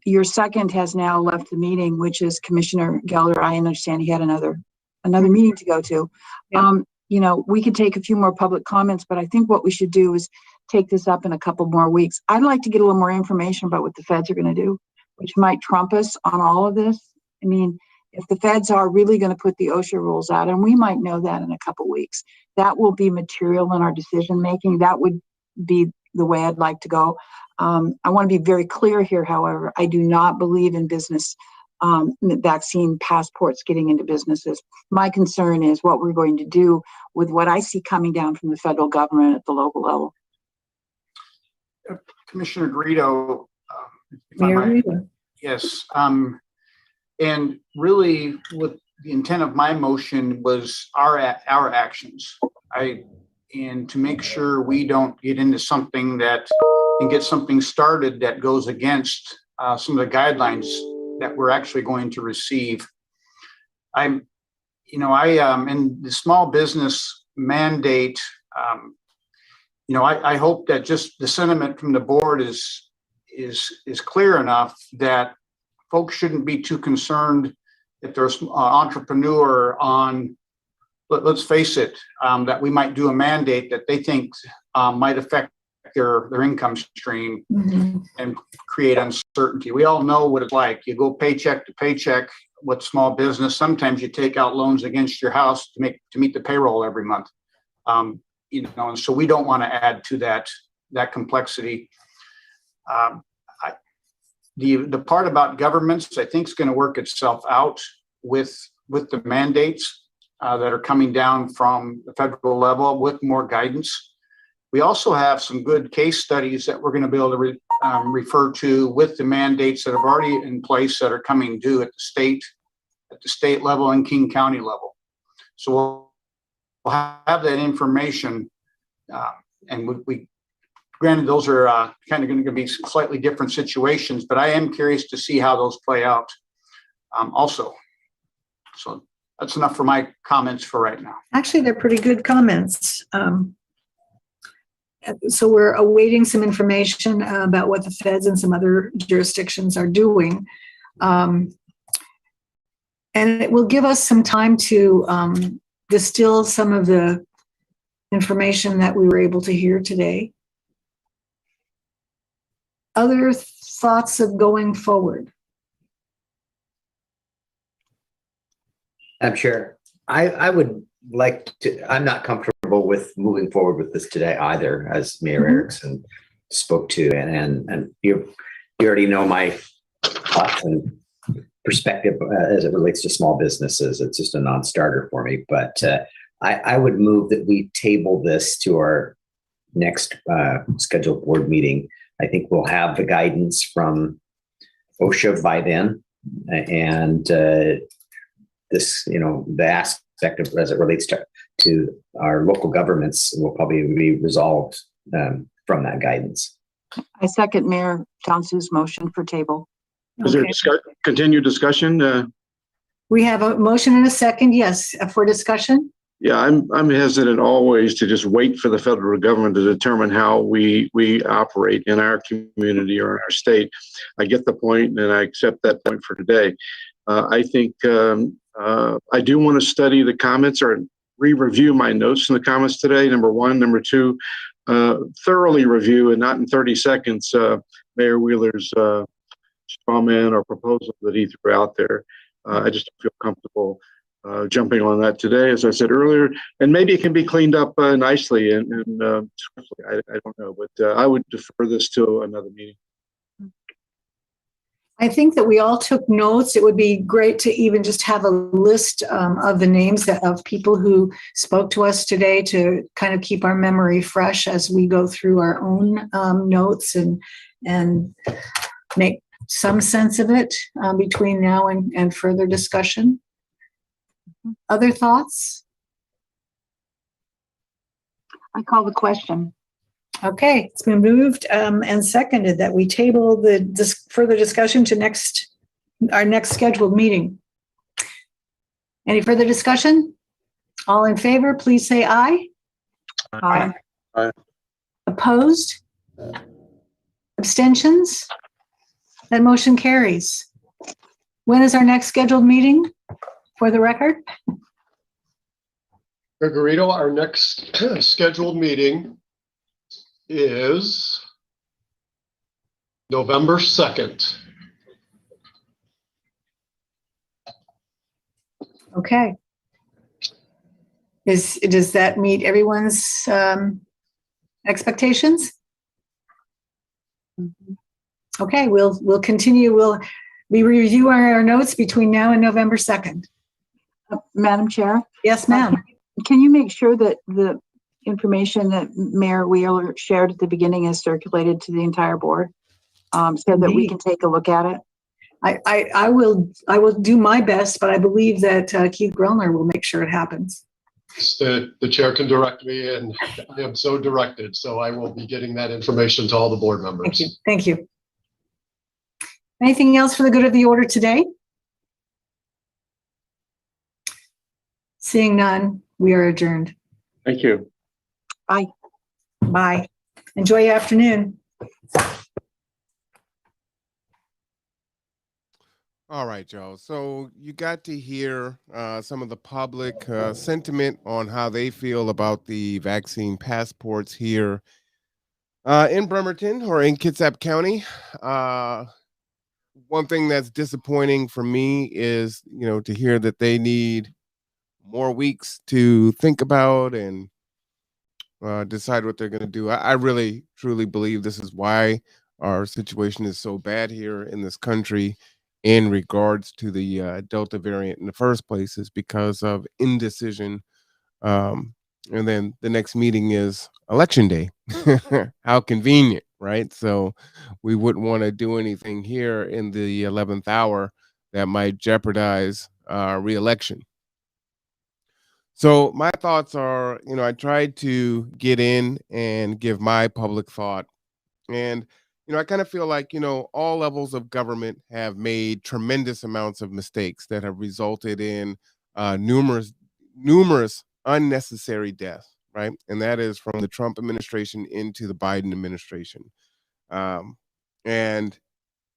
your second has now left the meeting, which is Commissioner Geller. I understand he had another meeting to go to. Yeah. We could take a few more public comments, but I think what we should do is take this up in a couple more weeks. I'd like to get a little more information about what the feds are going to do, which might trump us on all of this. I mean, if the feds are really going to put the OSHA rules out, and we might know that in a couple weeks, that will be material in our decision making. That would be the way I'd like to go. I want to be very clear here, however, I do not believe in business vaccine passports getting into businesses. My concern is what we're going to do with what I see coming down from the federal government at the local level. Commissioner Garrido, yes. And really what the intent of my motion was our actions. And to make sure we don't get into something that and get something started that goes against some of the guidelines that we're actually going to receive. In the small business mandate, I hope that just the sentiment from the board is clear enough that folks shouldn't be too concerned if there's an entrepreneur on, let's face it, that we might do a mandate that they think might affect their income stream and create uncertainty. We all know what it's like. You go paycheck to paycheck with small business. Sometimes you take out loans against your house to meet the payroll every month. And so we don't want to add to that complexity. The part about governments, I think, is going to work itself out with the mandates that are coming down from the federal level with more guidance. We also have some good case studies that we're going to be able to refer to with the mandates that are already in place that are coming due at the state level and King County level. So we'll have that information, and we granted those are kind of going to be slightly different situations, but I am curious to see how those play out also. So that's enough for my comments for right now. Actually, they're pretty good comments. So we're awaiting some information about what the feds and some other jurisdictions are doing. And it will give us some time to distill some of the information that we were able to hear today. Other thoughts of going forward? I'm sure. I would like to, I'm not comfortable with moving forward with this today either, as Mayor Erickson spoke to, and you already know my thoughts and perspective as it relates to small businesses. It's just a non-starter for me, but I would move that we table this to our next scheduled board meeting. I think we'll have the guidance from OSHA by then, and this, the aspect of as it relates to our local governments will probably be resolved from that guidance. I second Mayor Johnson's motion for table. Is there continued discussion? We have a motion and a second, yes, for discussion. Yeah, I'm hesitant always to just wait for the federal government to determine how we operate in our community or in our state. I get the point, and I accept that point for today. I think I do want to study the comments or re-review my notes in the comments today, number one. Number two, thoroughly review, and not in 30 seconds, Mayor Wheeler's straw man or proposal that he threw out there. I just feel comfortable jumping on that today, as I said earlier, and maybe it can be cleaned up nicely and swiftly. I don't know, but I would defer this to another meeting. I think that we all took notes. It would be great to even just have a list of the names of people who spoke to us today to kind of keep our memory fresh as we go through our own notes and make some sense of it between now and further discussion. Other thoughts? I call the question. Okay, it's been moved and seconded that we table the further discussion to our next scheduled meeting. Any further discussion? All in favor, please say aye. Aye. Aye. Opposed? Abstentions? That motion carries. When is our next scheduled meeting, for the record? Margarito, our next scheduled meeting is November 2nd. Okay. Does that meet everyone's expectations? Okay, we'll continue. We review our notes between now and November 2nd. Madam Chair? Yes, ma'am. Can you make sure that the information that Mayor Wheeler shared at the beginning is circulated to the entire board so that we can take a look at it? I will do my best, but I believe that Keith Grellner will make sure it happens. The chair can direct me, and I am so directed, so I will be getting that information to all the board members. Thank you. Thank you. Anything else for the good of the order today? Seeing none, we are adjourned. Thank you. Bye. Bye. Enjoy your afternoon. All right, Joe. So you got to hear some of the public sentiment on how they feel about the vaccine passports here in Bremerton or in Kitsap County. One thing that's disappointing for me is, to hear that they need more weeks to think about and decide what they're going to do. I really, truly believe this is why our situation is so bad here in this country in regards to the Delta variant in the first place, is because of indecision. And then the next meeting is election day. How convenient, right? So we wouldn't want to do anything here in the 11th hour that might jeopardize re-election. So my thoughts are, I tried to get in and give my public thought. And, I kind of feel like, all levels of government have made tremendous amounts of mistakes that have resulted in numerous unnecessary deaths, right? And that is from the Trump administration into the Biden administration. And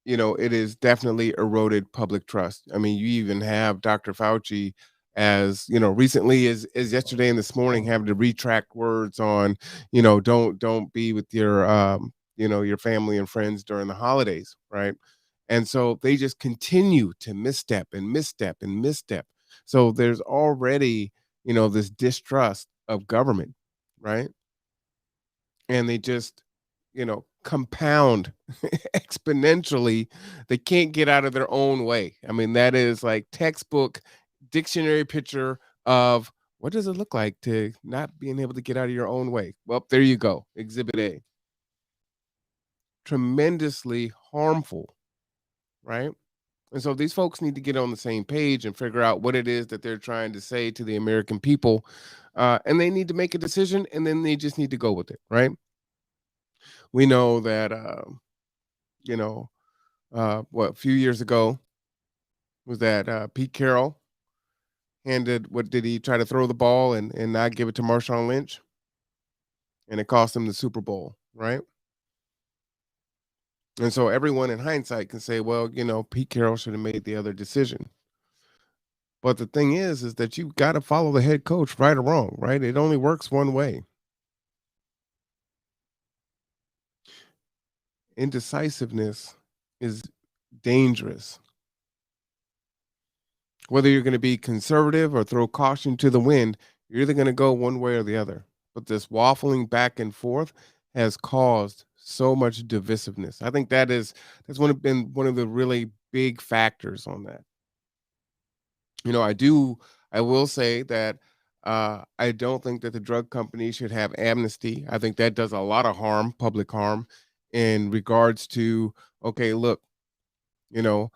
it is definitely eroded public trust. I mean, you even have Dr. Fauci, as recently as yesterday and this morning, having to retract words on, don't be with your your family and friends during the holidays, right? And so they just continue to misstep and misstep and misstep. So there's already, this distrust of government, right? And they just, compound exponentially. They can't get out of their own way. I mean, that is like textbook dictionary picture of what does it look like to not being able to get out of your own way. Well, there you go. Exhibit A. Tremendously harmful, right? And so these folks need to get on the same page and figure out what it is that they're trying to say to the American people. And they need to make a decision, and then they just need to go with it, right? We know that, a few years ago was that Pete Carroll did he try to throw the ball and not give it to Marshawn Lynch? And it cost him the Super Bowl, right? And so everyone in hindsight can say, well, Pete Carroll should have made the other decision. But the thing is that you've got to follow the head coach, right or wrong, right? It only works one way. Indecisiveness is dangerous. Whether you're going to be conservative or throw caution to the wind, you're either going to go one way or the other. But this waffling back and forth has caused so much divisiveness. I think that's been one of the really big factors on that. I will say that I don't think that the drug companies should have amnesty. I think that does a lot of harm, public harm, in regards to, okay, look, you know,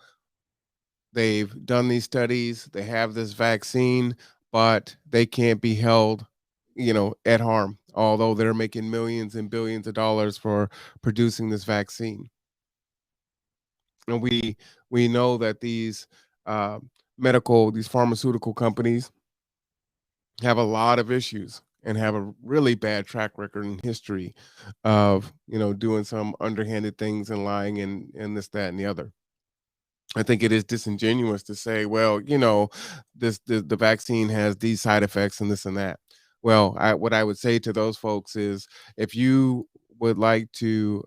they've done these studies, they have this vaccine, but they can't be held, at harm, although they're making millions and billions of dollars for producing this vaccine. And we know that uh, these pharmaceutical companies have a lot of issues and have a really bad track record in history of, doing some underhanded things and lying and this, that, and the other. I think it is disingenuous to say, well, the vaccine has these side effects and this and that. Well, what I would say to those folks is, if you would like to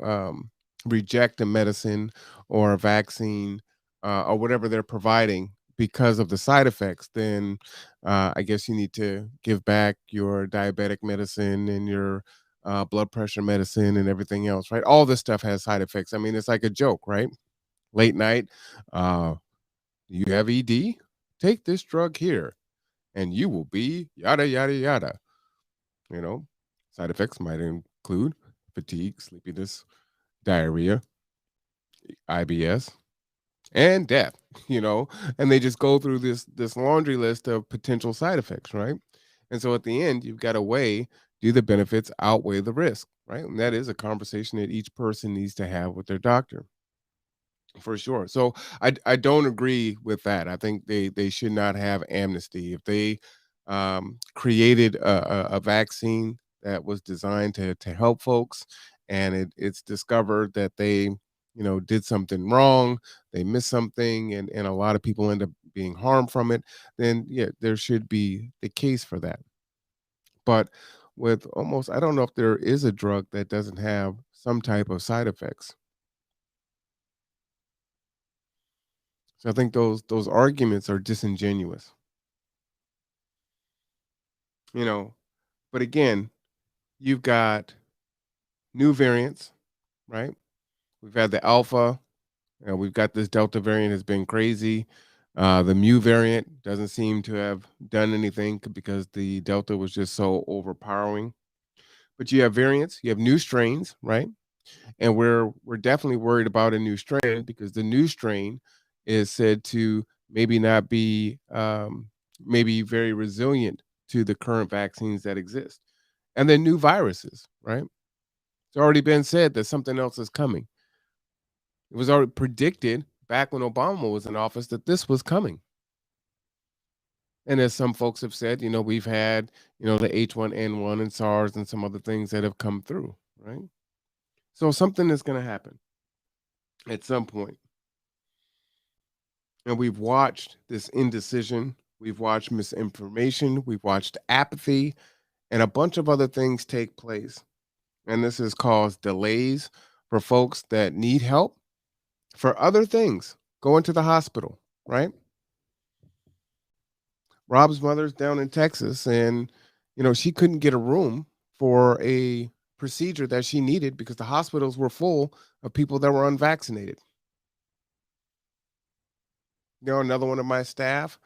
reject a medicine or a vaccine or whatever they're providing because of the side effects, then I guess you need to give back your diabetic medicine and your blood pressure medicine and everything else, right? All this stuff has side effects. I mean, it's like a joke, right? Late night, uh, you have ED? Take this drug here, and you will be yada, yada, yada. You know, Side effects might include fatigue, sleepiness, diarrhea, IBS, and death, and they just go through this laundry list of potential side effects, right? And so at the end, you've got to weigh, do the benefits outweigh the risk, right? And that is a conversation that each person needs to have with their doctor. For sure. So I don't agree with that. I think they should not have amnesty. If they created a vaccine that was designed to help folks, and it's discovered that they did something wrong, they missed something, and a lot of people end up being harmed from it, then yeah, there should be the case for that. But with almost, I don't know if there is a drug that doesn't have some type of side effects. So I think those arguments are disingenuous. You know, but again, you've got new variants, right? We've had the alpha, we've got this delta variant has been crazy. The mu variant doesn't seem to have done anything because the delta was just so overpowering. But you have variants, you have new strains, right? And we're definitely worried about a new strain because the new strain is said to maybe not be maybe very resilient to the current vaccines that exist. And then new viruses, right? It's already been said that something else is coming. It was already predicted back when Obama was in office that this was coming. And as some folks have said, we've had, the H1N1 and SARS and some other things that have come through, right? So something is going to happen at some point. And we've watched this indecision, we've watched misinformation, we've watched apathy, and a bunch of other things take place. And this has caused delays for folks that need help for other things, going to the hospital, right? Rob's mother's down in Texas, and she couldn't get a room for a procedure that she needed because the hospitals were full of people that were unvaccinated. Another one of my staff,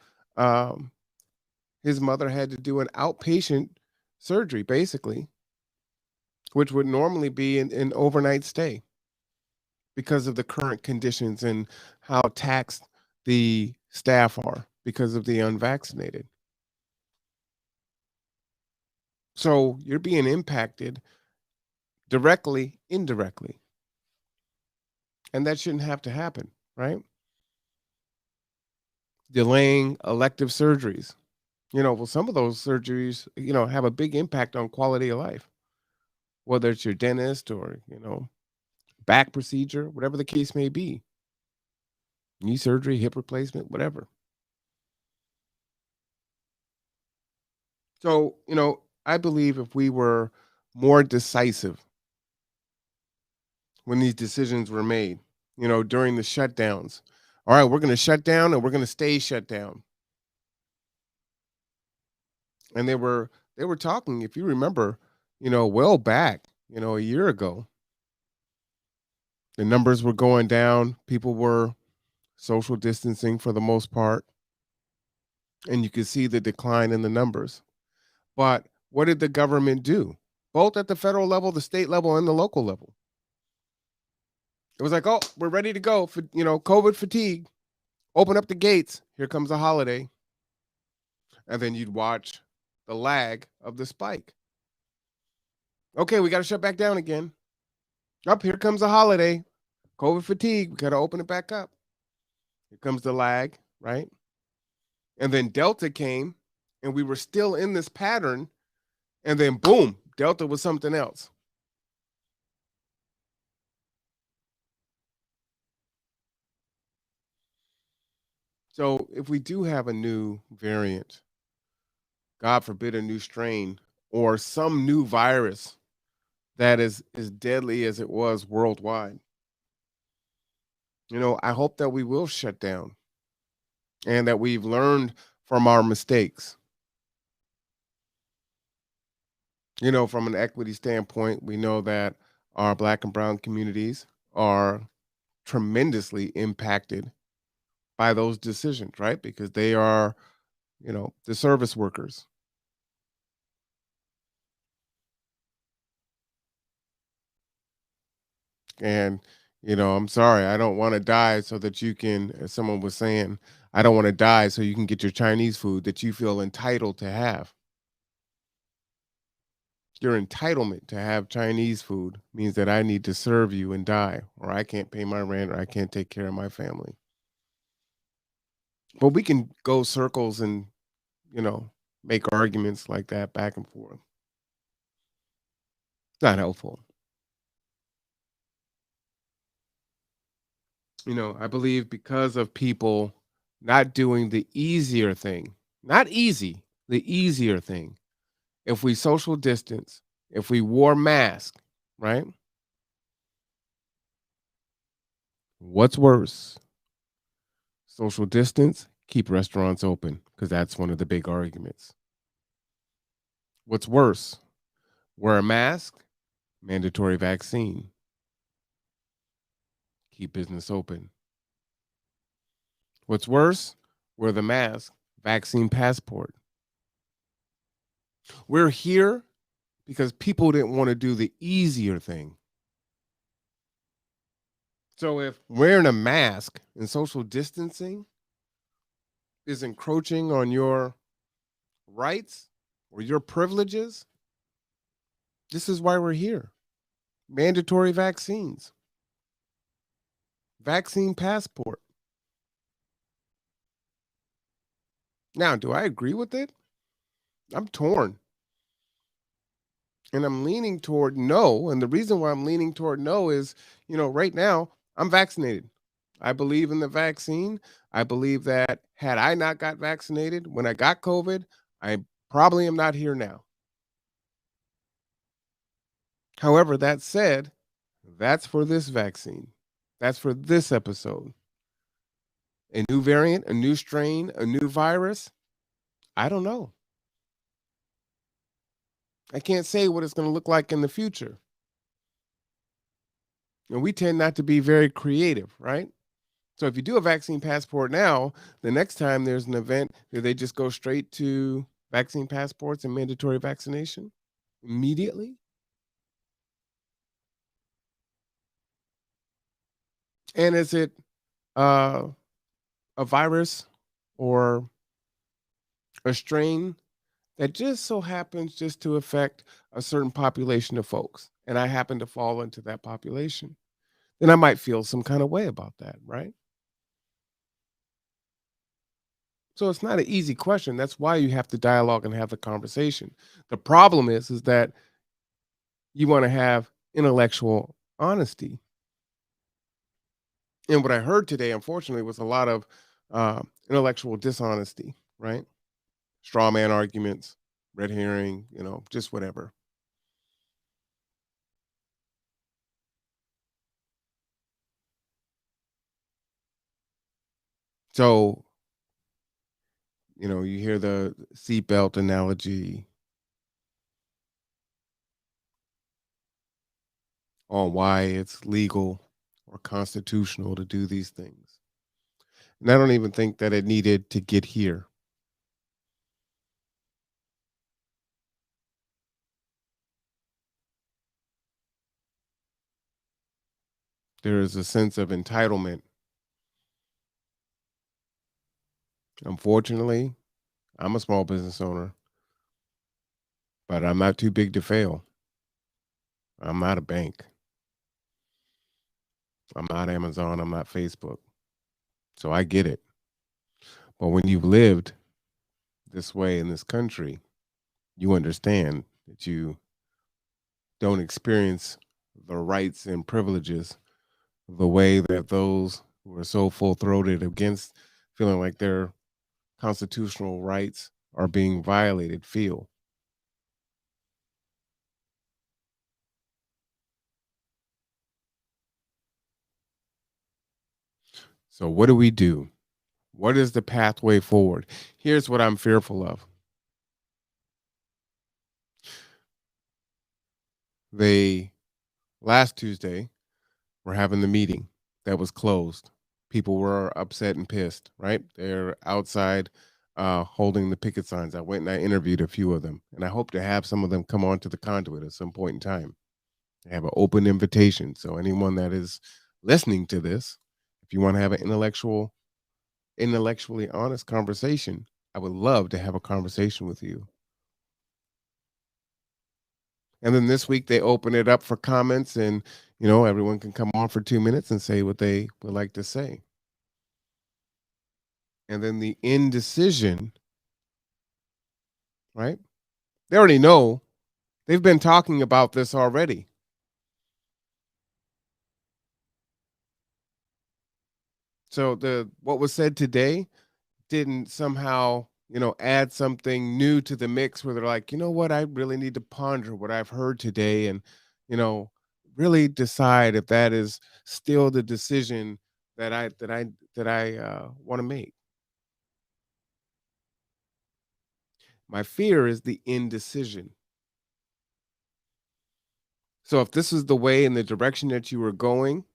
his mother had to do an outpatient surgery, basically, which would normally be an overnight stay because of the current conditions and how taxed the staff are because of the unvaccinated. So you're being impacted directly, indirectly. And that shouldn't have to happen, right? Delaying elective surgeries. Well, some of those surgeries, have a big impact on quality of life, whether it's your dentist or, back procedure, whatever the case may be, knee surgery, hip replacement, whatever. So, I believe if we were more decisive when these decisions were made, during the shutdowns, all right, we're going to shut down and we're going to stay shut down. And they were talking, if you remember, well back, a year ago, The numbers were going down. People were social distancing for the most part. And you could see the decline in the numbers. But what did the government do? Both at the federal level, the state level, and the local level. It was like, oh, we're ready to go for, COVID fatigue. Open up the gates. Here comes a holiday. And then you'd watch the lag of the spike. Okay, we got to shut back down again. Up, here comes a holiday. COVID fatigue. We got to open it back up. Here comes the lag, right? And then Delta came, and we were still in this pattern. And then, boom, Delta was something else. So if we do have a new variant, God forbid a new strain, or some new virus that is as deadly as it was worldwide, I hope that we will shut down and that we've learned from our mistakes. From an equity standpoint, we know that our Black and brown communities are tremendously impacted by those decisions, right? Because they are, the service workers. And, I'm sorry, I don't want to die so that you can, as someone was saying, I don't want to die so you can get your Chinese food that you feel entitled to have. Your entitlement to have Chinese food means that I need to serve you and die, or I can't pay my rent, or I can't take care of my family. But we can go circles and, make arguments like that back and forth. It's not helpful. I believe because of people not doing the easier thing, not easy, the easier thing. If we social distance, if we wore masks, right? What's worse? Social distance, keep restaurants open, because that's one of the big arguments. What's worse? Wear a mask, mandatory vaccine. Keep business open. What's worse? Wear the mask, vaccine passport. We're here because people didn't want to do the easier thing. So if wearing a mask and social distancing is encroaching on your rights or your privileges, this is why we're here. Mandatory vaccines. Vaccine passport. Now, do I agree with it? I'm torn. And I'm leaning toward no. And the reason why I'm leaning toward no is, right now, I'm vaccinated. I believe in the vaccine. I believe that had I not got vaccinated when I got COVID, I probably am not here now. However, that said, that's for this vaccine. That's for this episode. A new variant, a new strain, a new virus. I don't know. I can't say what it's going to look like in the future. And we tend not to be very creative, right? So if you do a vaccine passport now, the next time there's an event, do they just go straight to vaccine passports and mandatory vaccination immediately? And is it a virus or a strain that just so happens just to affect a certain population of folks, and I happen to fall into that population, then I might feel some kind of way about that, right? So it's not an easy question. That's why you have to dialogue and have the conversation. The problem is that you want to have intellectual honesty. And what I heard today, unfortunately, was a lot of intellectual dishonesty, right? Straw man arguments, red herring, just whatever. So, you hear the seatbelt analogy on why it's legal or constitutional to do these things. And I don't even think that it needed to get here. There is a sense of entitlement. Unfortunately, I'm a small business owner, but I'm not too big to fail. I'm not a bank. I'm not Amazon. I'm not Facebook. So I get it. But when you've lived this way in this country, you understand that you don't experience the rights and privileges the way that those who are so full-throated against feeling like their constitutional rights are being violated feel. So what do we do? What is the pathway forward? Here's what I'm fearful of. Last Tuesday, we're having the meeting that was closed. People were upset and pissed, right? They're outside holding the picket signs. I went and I interviewed a few of them, and I hope to have some of them come on to the Conduit at some point in time. I have an open invitation. So anyone that is listening to this, if you want to have an intellectually honest conversation, I would love to have a conversation with you. And then this week they open it up for comments, and everyone can come on for 2 minutes and say what they would like to say. And then the indecision, right? They already know. They've been talking about this already. So what was said today didn't somehow, add something new to the mix where they're like, you know what, I really need to ponder what I've heard today and, really decide if that is still the decision that I want to make. My fear is the indecision. So if this is the way in the direction that you were going,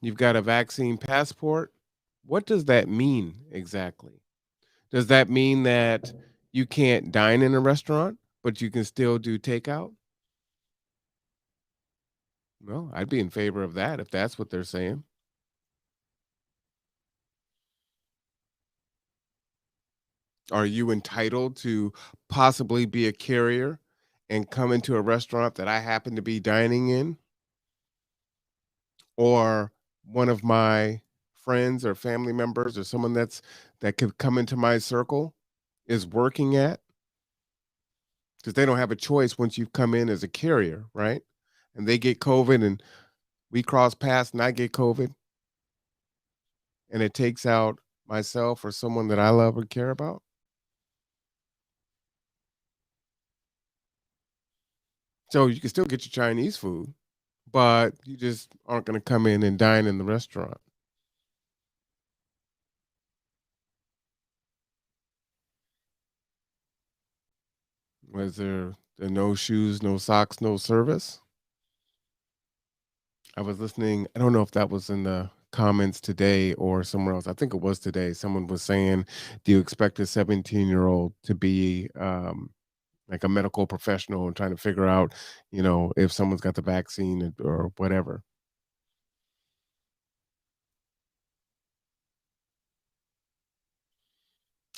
you've got a vaccine passport, what does that mean exactly? Does that mean that you can't dine in a restaurant, but you can still do takeout? Well, I'd be in favor of that if that's what they're saying. Are you entitled to possibly be a carrier and come into a restaurant that I happen to be dining in? Or one of my friends or family members or someone that could come into my circle is working at? Because they don't have a choice once you've come in as a carrier, right? And they get COVID and we cross paths and I get COVID and it takes out myself or someone that I love or care about. So you can still get your Chinese food, but you just aren't going to come in and dine in the restaurant. Was there the no shoes, no socks, no service? I was listening. I don't know if that was in the comments today or somewhere else. I think it was today. Someone was saying, do you expect a 17-year-old to be like a medical professional and trying to figure out, if someone's got the vaccine or whatever?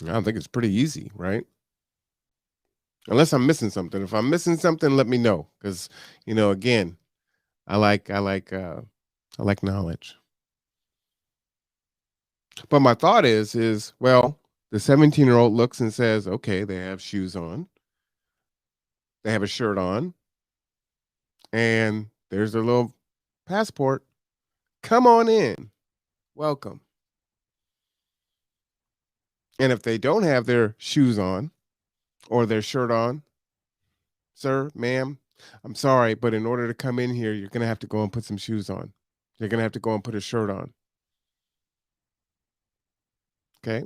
I think it's pretty easy, right? Unless I'm missing something. If I'm missing something, let me know. Because, again, I like knowledge. But my thought is, well, the 17-year-old looks and says, okay, they have shoes on. They have a shirt on. And there's their little passport. Come on in. Welcome. And if they don't have their shoes on or their shirt on, sir, ma'am, I'm sorry, but in order to come in here, you're going to have to go and put some shoes on. You're going to have to go and put a shirt on. Okay?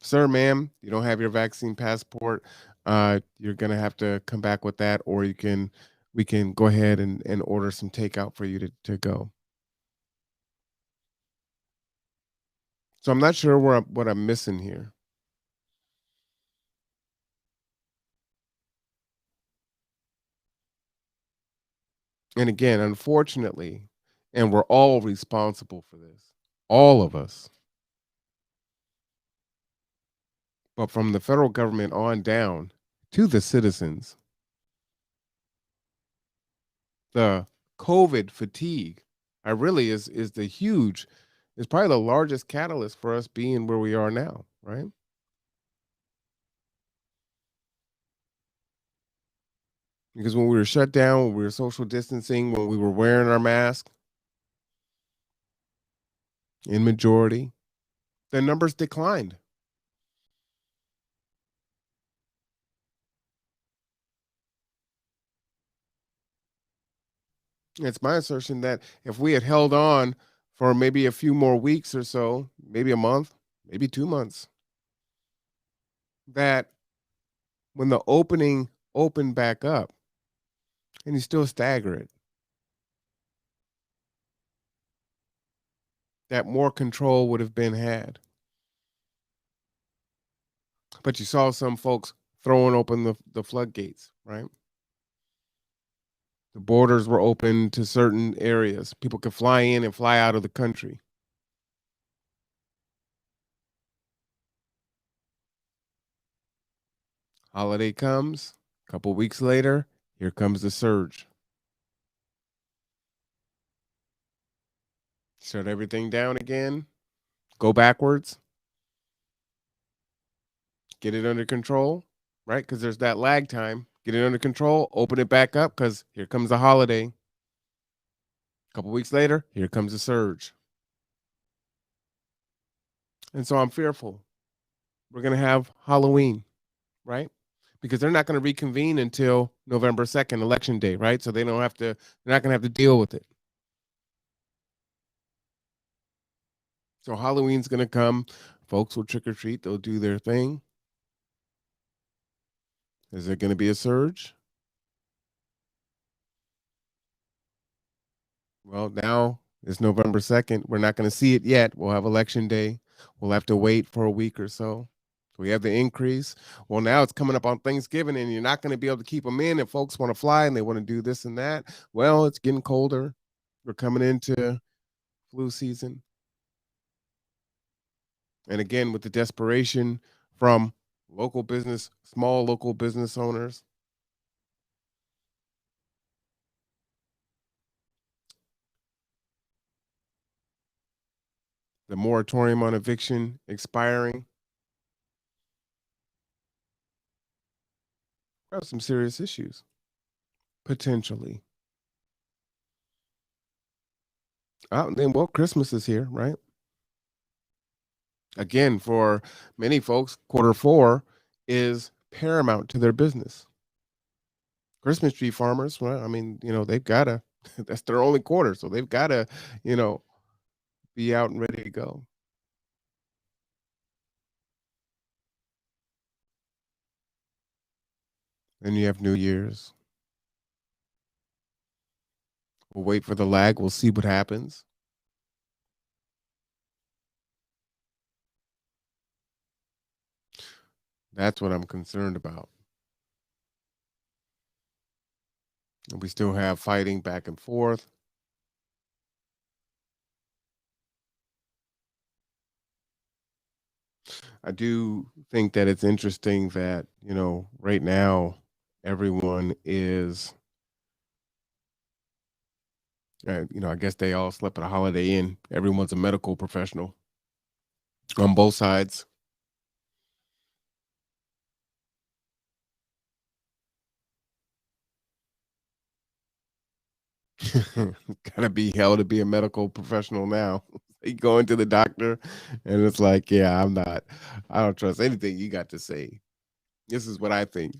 Sir, ma'am, you don't have your vaccine passport. You're going to have to come back with that, or you can we can go ahead and order some takeout for you to go. So I'm not sure what I'm missing here. And again, unfortunately, and we're all responsible for this, all of us. But from the federal government on down to the citizens, the COVID fatigue, I really is probably the largest catalyst for us being where we are now, right? Because when we were shut down, when we were social distancing, when we were wearing our mask, in majority, the numbers declined. It's my assertion that if we had held on for maybe a few more weeks or so, maybe a month, maybe 2 months, that when the opening opened back up, and you still stagger it, that more control would have been had. But you saw some folks throwing open the floodgates, right? The borders were open to certain areas. People could fly in and fly out of the country. Holiday comes, a couple weeks later, here comes the surge. Shut everything down again, go backwards, get it under control, right? Because there's that lag time. Get it under control, open it back up because here comes the holiday. A couple weeks later, here comes the surge. And so I'm fearful. We're going to have Halloween, right? Because they're not going to reconvene until November 2nd, election day, right? So they're not going to have to deal with it. So Halloween's going to come. Folks will trick or treat. They'll do their thing. Is there going to be a surge? Well, now it's November 2nd. We're not going to see it yet. We'll have election day. We'll have to wait for a week or so. We have the increase. Well, now it's coming up on Thanksgiving and you're not going to be able to keep them in if folks want to fly and they want to do this and that. Well, it's getting colder. We're coming into flu season. And again, with the desperation from local business, small local business owners, the moratorium on eviction expiring, we have some serious issues, potentially. Then, well, Christmas is here, right? Again, for many folks, Q4 is paramount to their business. Christmas tree farmers, well, I mean, they've got to, that's their only quarter. So they've got to, be out and ready to go. Then you have New Year's. We'll wait for the lag. We'll see what happens. That's what I'm concerned about. And we still have fighting back and forth. I do think that it's interesting that, right now everyone is, I guess they all slept at a Holiday Inn. Everyone's a medical professional on both sides. Gotta be hell to be a medical professional now. You go into the doctor and it's like, yeah, I don't trust anything you got to say. This is what I think.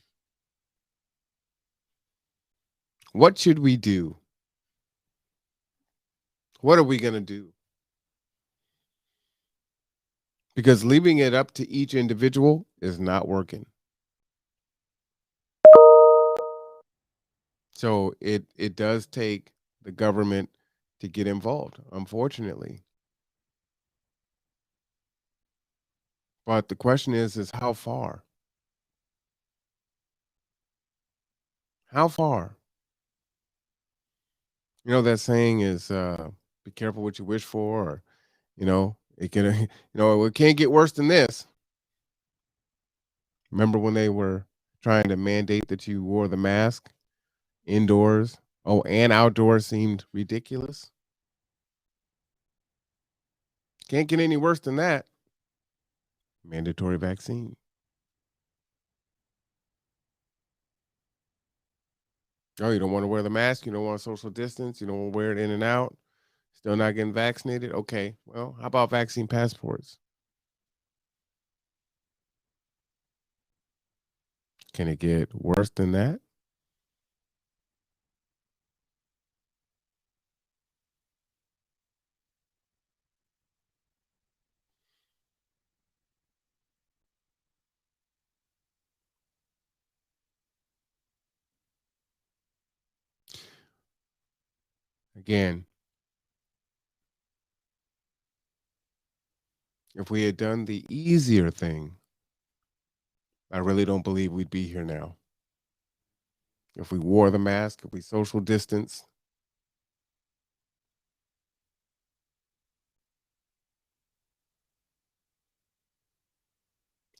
What should we do? What are we going to do? Because leaving it up to each individual is not working. So it does take the government to get involved, unfortunately. But the question is how far? How far? You know, that saying is be careful what you wish for, or, it can, it can't get worse than this. Remember when they were trying to mandate that you wore the mask indoors? Oh, and outdoors seemed ridiculous. Can't get any worse than that. Mandatory vaccine. Oh, you don't want to wear the mask? You don't want social distance? You don't want to wear it in and out? Still not getting vaccinated? Okay, well, how about vaccine passports? Can it get worse than that? Again, if we had done the easier thing, I really don't believe we'd be here now. If we wore the mask, if we social distance,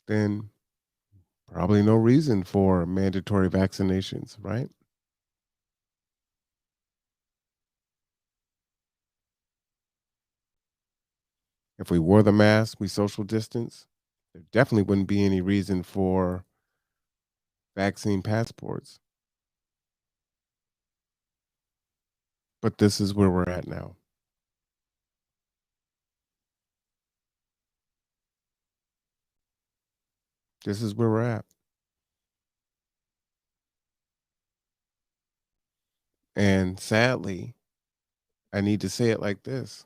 then probably no reason for mandatory vaccinations, right? If we wore the mask, we social distance, there definitely wouldn't be any reason for vaccine passports. But this is where we're at now. This is where we're at. And sadly, I need to say it like this.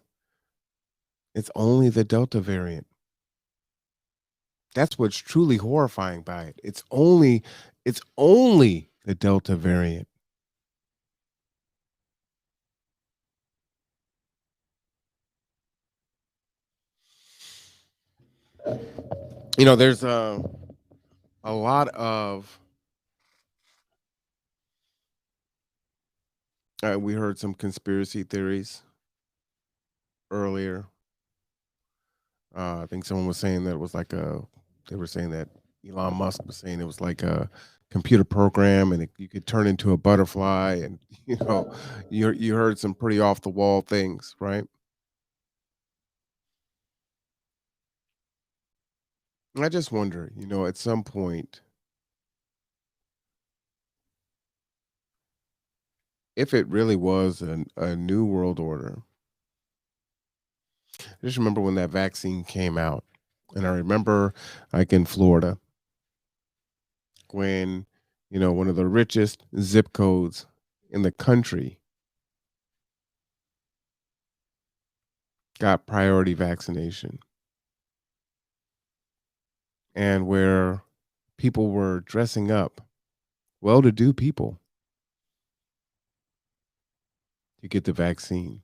It's only the Delta variant. That's what's truly horrifying by it. It's only the Delta variant. There's a lot of we heard some conspiracy theories earlier. I think someone was saying that it was they were saying that Elon Musk was saying it was like a computer program and you could turn into a butterfly. And, you heard some pretty off the wall things, right? I just wonder, at some point, if it really was a new world order. I just remember when that vaccine came out. And I remember, like in Florida, when, one of the richest zip codes in the country got priority vaccination. And where people were dressing up, well-to-do people, to get the vaccine.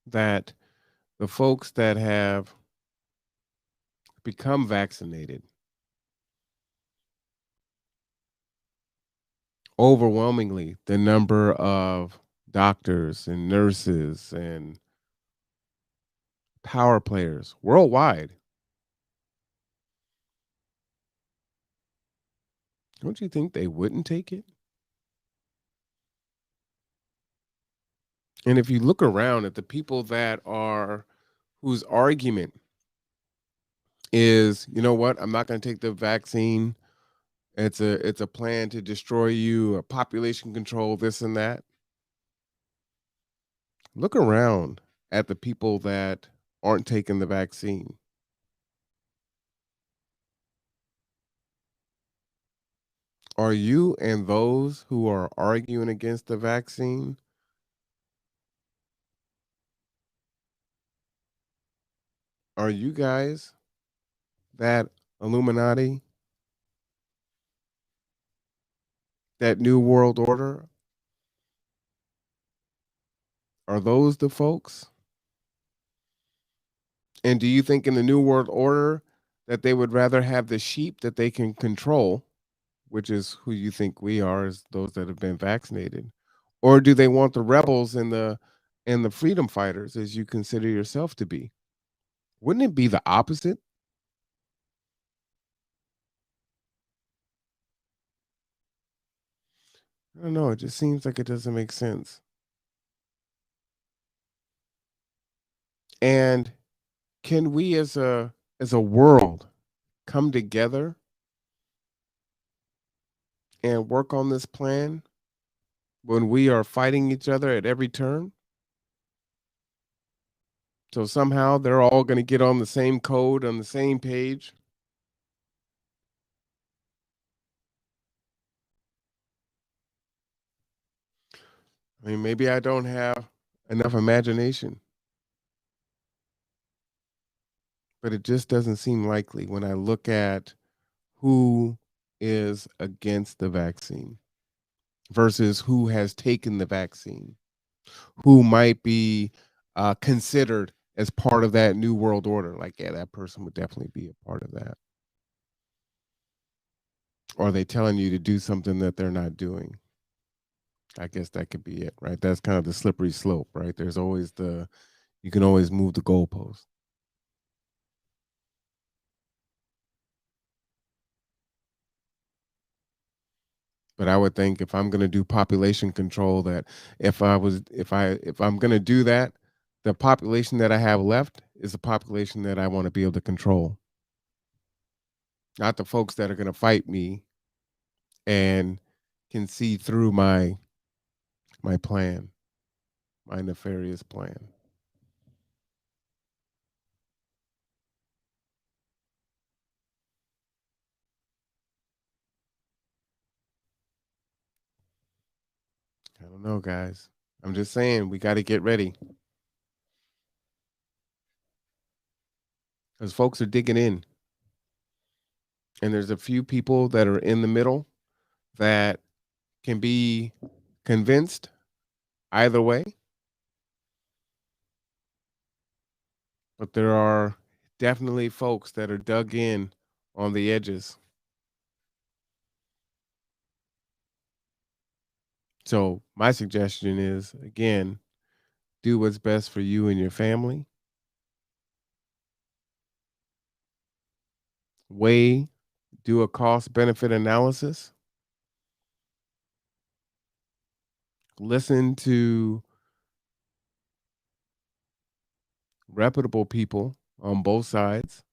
That the folks that have become vaccinated, overwhelmingly, the number of doctors and nurses and power players worldwide, don't you think they wouldn't take it? And if you look around at the people whose argument is, you know what, I'm not going to take the vaccine. It's a plan to destroy you, a population control, this and that. Look around at the people that aren't taking the vaccine. Are you and those who are arguing against the vaccine, are you guys that Illuminati that new world order? Are those the folks? And do you think in the new world order that they would rather have the sheep that they can control, which is who you think we are, as those that have been vaccinated? Or do they want the rebels and the freedom fighters, as you consider yourself to be? Wouldn't it be the opposite? I don't know. It just seems like it doesn't make sense. And can we as a world come together and work on this plan when we are fighting each other at every turn? So somehow they're all going to get on the same code, on the same page. I mean, maybe I don't have enough imagination, but it just doesn't seem likely when I look at who is against the vaccine versus who has taken the vaccine, who might be considered as part of that new world order. Like, yeah, that person would definitely be a part of that. Or are they telling you to do something that they're not doing? I guess that could be it, right? That's kind of the slippery slope, right? There's always you can always move the goalpost. But I would think if I'm going to do population control, that if I'm going to do that, the population that I have left is the population that I want to be able to control, not the folks that are going to fight me and can see through my plan, my nefarious plan. I don't know, guys. I'm just saying we got to get ready because folks are digging in. And there's a few people that are in the middle that can be convinced either way. But there are definitely folks that are dug in on the edges. So my suggestion is, again, do what's best for you and your family. Do a cost benefit analysis. Listen to reputable people on both sides.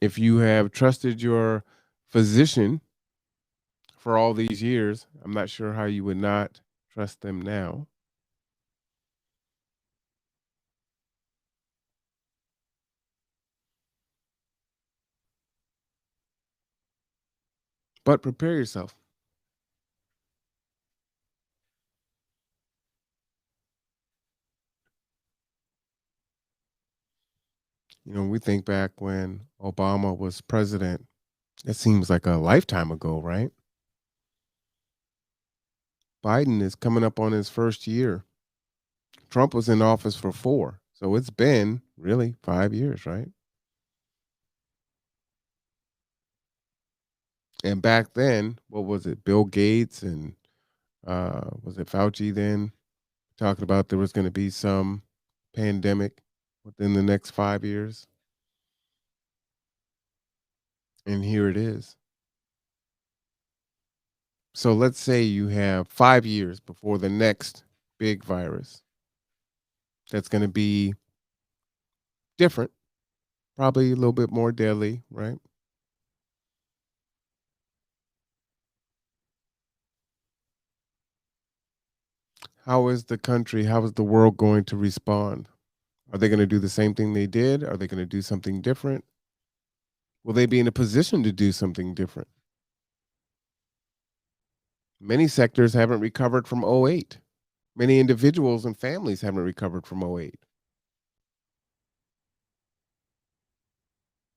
If you have trusted your physician for all these years, I'm not sure how you would not trust them now. But prepare yourself. You know, we think back when Obama was president, it seems like a lifetime ago, right? Biden is coming up on his first year. Trump was in office for 4. So it's been really 5 years, right? And back then, what was it? Bill Gates and was it Fauci then talking about there was going to be some pandemic within the next 5 years. And here it is. So let's say you have 5 years before the next big virus that's going to be different, probably a little bit more deadly, right? How is the world going to respond? Are they going to do the same thing they did? Are they going to do something different? Will they be in a position to do something different? Many sectors haven't recovered from '08. Many individuals and families haven't recovered from '08.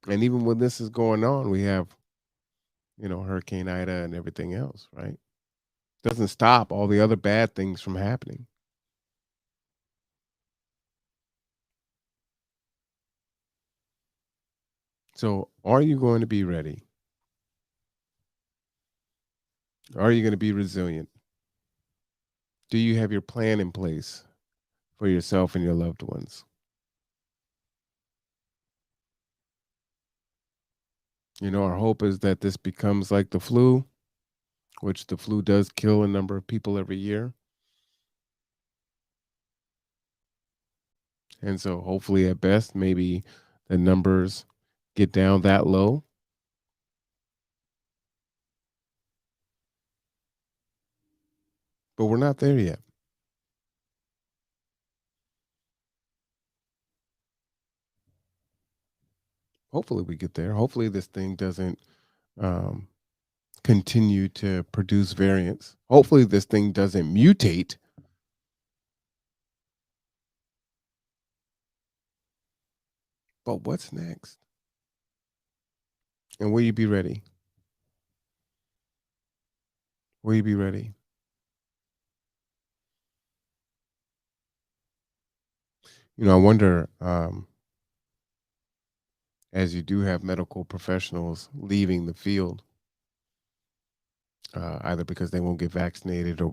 And even when this is going on, we have Hurricane Ida and everything else, right? Doesn't stop all the other bad things from happening. So, are you going to be ready? Are you going to be resilient? Do you have your plan in place for yourself and your loved ones? Our hope is that this becomes like the flu, which the flu does kill a number of people every year. And so hopefully at best, maybe the numbers get down that low. But we're not there yet. Hopefully we get there. Hopefully this thing doesn't continue to produce variants. Hopefully this thing doesn't mutate. But what's next? And will you be ready? Will you be ready? I wonder, as you do have medical professionals leaving the field, either because they won't get vaccinated or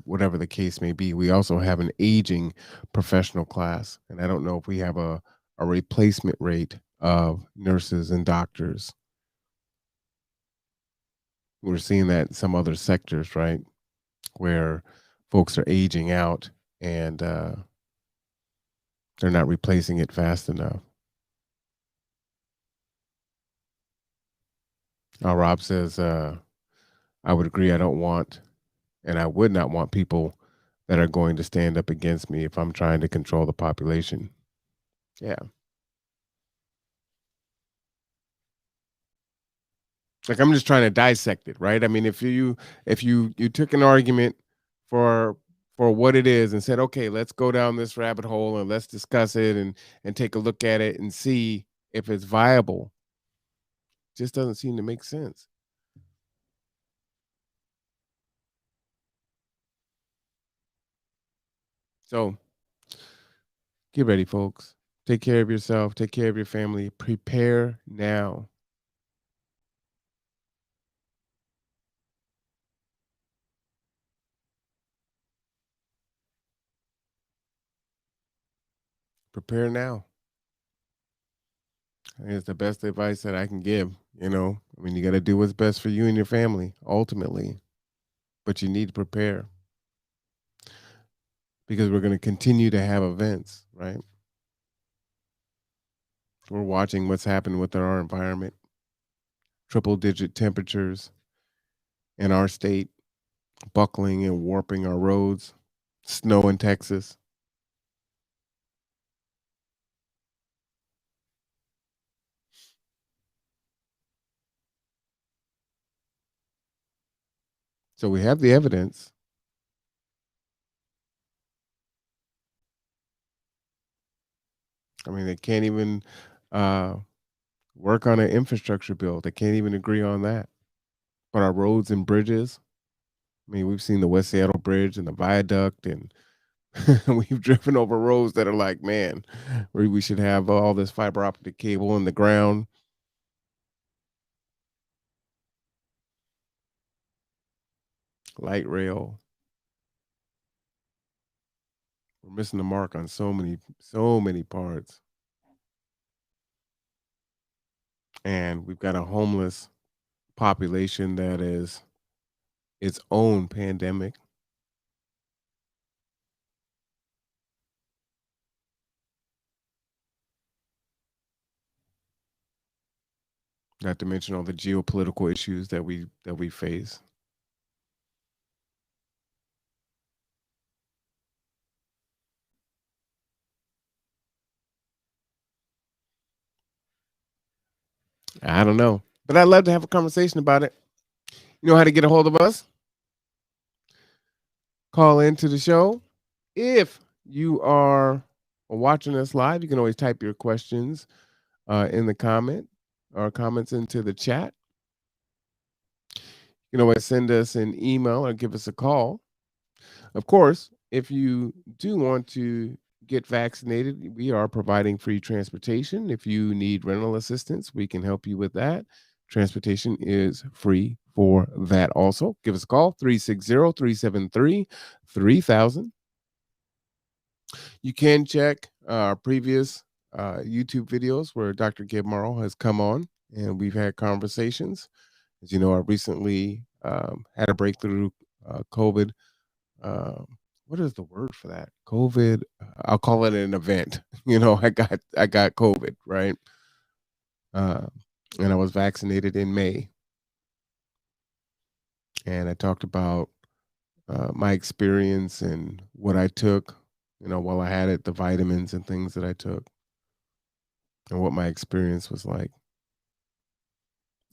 whatever the case may be, we also have an aging professional class. And I don't know if we have a replacement rate of nurses and doctors. We're seeing that in some other sectors, right? Where folks are aging out and they're not replacing it fast enough. Rob says, I would agree. I don't want, and I would not want people that are going to stand up against me if I'm trying to control the population. Yeah. Like I'm just trying to dissect it, right? I mean, if you took an argument for what it is and said, okay, let's go down this rabbit hole and let's discuss it and take a look at it and see if it's viable, just doesn't seem to make sense. So get ready, folks. Take care of yourself. Take care of your family. Prepare now. Prepare now. I think it's the best advice that I can give. I mean, you got to do what's best for you and your family, ultimately. But you need to prepare. Because we're going to continue to have events, right? We're watching what's happened with our environment. Triple-digit temperatures in our state, buckling and warping our roads, snow in Texas. So we have the evidence. I mean, they can't even work on an infrastructure bill. They can't even agree on that. But our roads and bridges, I mean, we've seen the West Seattle Bridge and the viaduct, and we've driven over roads that are like, man, we should have all this fiber optic cable in the ground. Light rail. We're missing the mark on so many parts. And we've got a homeless population that is its own pandemic. Not to mention all the geopolitical issues that we face. I don't know, but I'd love to have a conversation about it. You know how to get a hold of us? Call into the show. If you are watching us live, you can always type your questions in the comments into the chat. You can always send us an email or give us a call. Of course, if you do want to get vaccinated, we are providing free transportation. If you need rental assistance, we can help you with that. Transportation is free for that also. Give us a call, 360-373-3000. You can check our previous YouTube videos where Dr. Gabe Morrow has come on and we've had conversations. As you know, I recently had a breakthrough COVID. What is the word for that? COVID. I'll call it an event. You know, I got COVID, right? And I was vaccinated in May. And I talked about my experience and what I took, you know, while I had it, the vitamins and things that I took, and what my experience was like,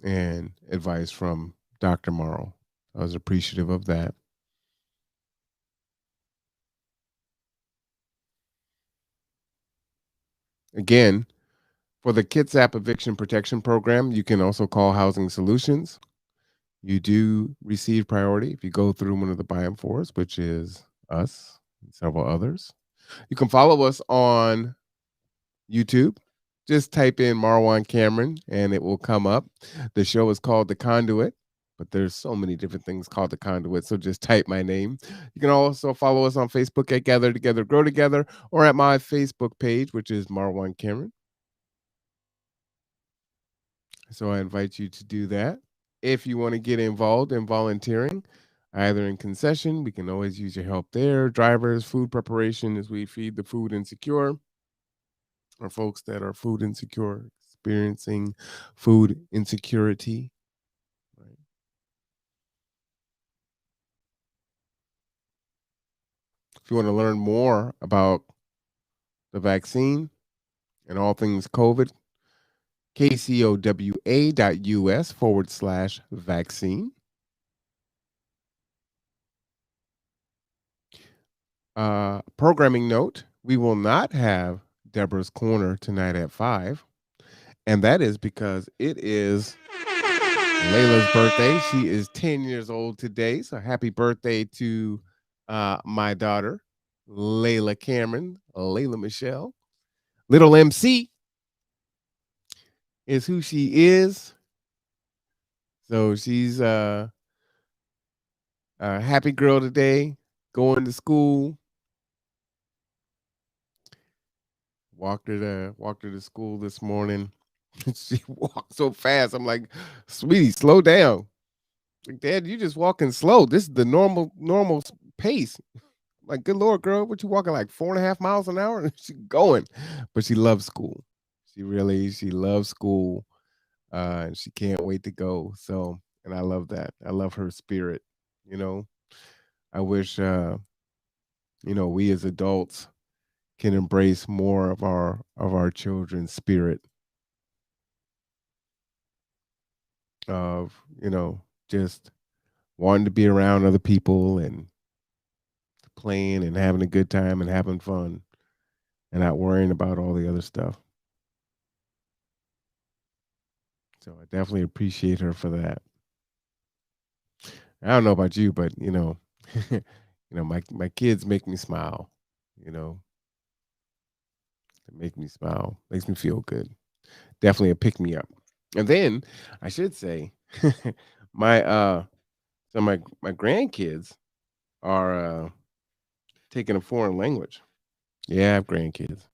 and advice from Dr. Morrow. I was appreciative of that. Again, for the Kitsap Eviction Protection Program, you can also call Housing Solutions. You do receive priority if you go through one of the buy-in fours, which is us and several others. You can follow us on YouTube. Just type in Marwan Cameron and it will come up. The show is called The Conduit, but there's so many different things called The Conduit, so just type my name. You can also follow us on Facebook at Gather Together, Grow Together, or at my Facebook page, which is Marwan Cameron. So I invite you to do that. If you want to get involved in volunteering, either in concession, we can always use your help there. Drivers, food preparation as we feed the food insecure, or folks that are food insecure, experiencing food insecurity. Right. If you want to learn more about the vaccine and all things COVID, kcowa.us/vaccine. Programming note, we will not have Deborah's Corner tonight at 5. And that is because it is Layla's birthday. She is 10 years old today. So happy birthday to my daughter, Layla Cameron, Layla Michelle. Little MC is who she is. So she's a happy girl today, going to school. Walked her to school this morning. She walked so fast. I'm like, sweetie, slow down. Like, Dad, you just walking slow. This is the normal pace. Like, good Lord, girl, what you walking like 4.5 miles an hour? She's going, but she loves school. She loves school, and she can't wait to go. So, and I love that. I love her spirit. You know, I wish, we as adults can embrace more of our children's spirit of, just wanting to be around other people and playing and having a good time and having fun and not worrying about all the other stuff. So I definitely appreciate her for that. I don't know about you, but my kids make me smile. They make me smile, makes me feel good. Definitely a pick me up. And then I should say, my grandkids are taking a foreign language. Yeah, I have grandkids.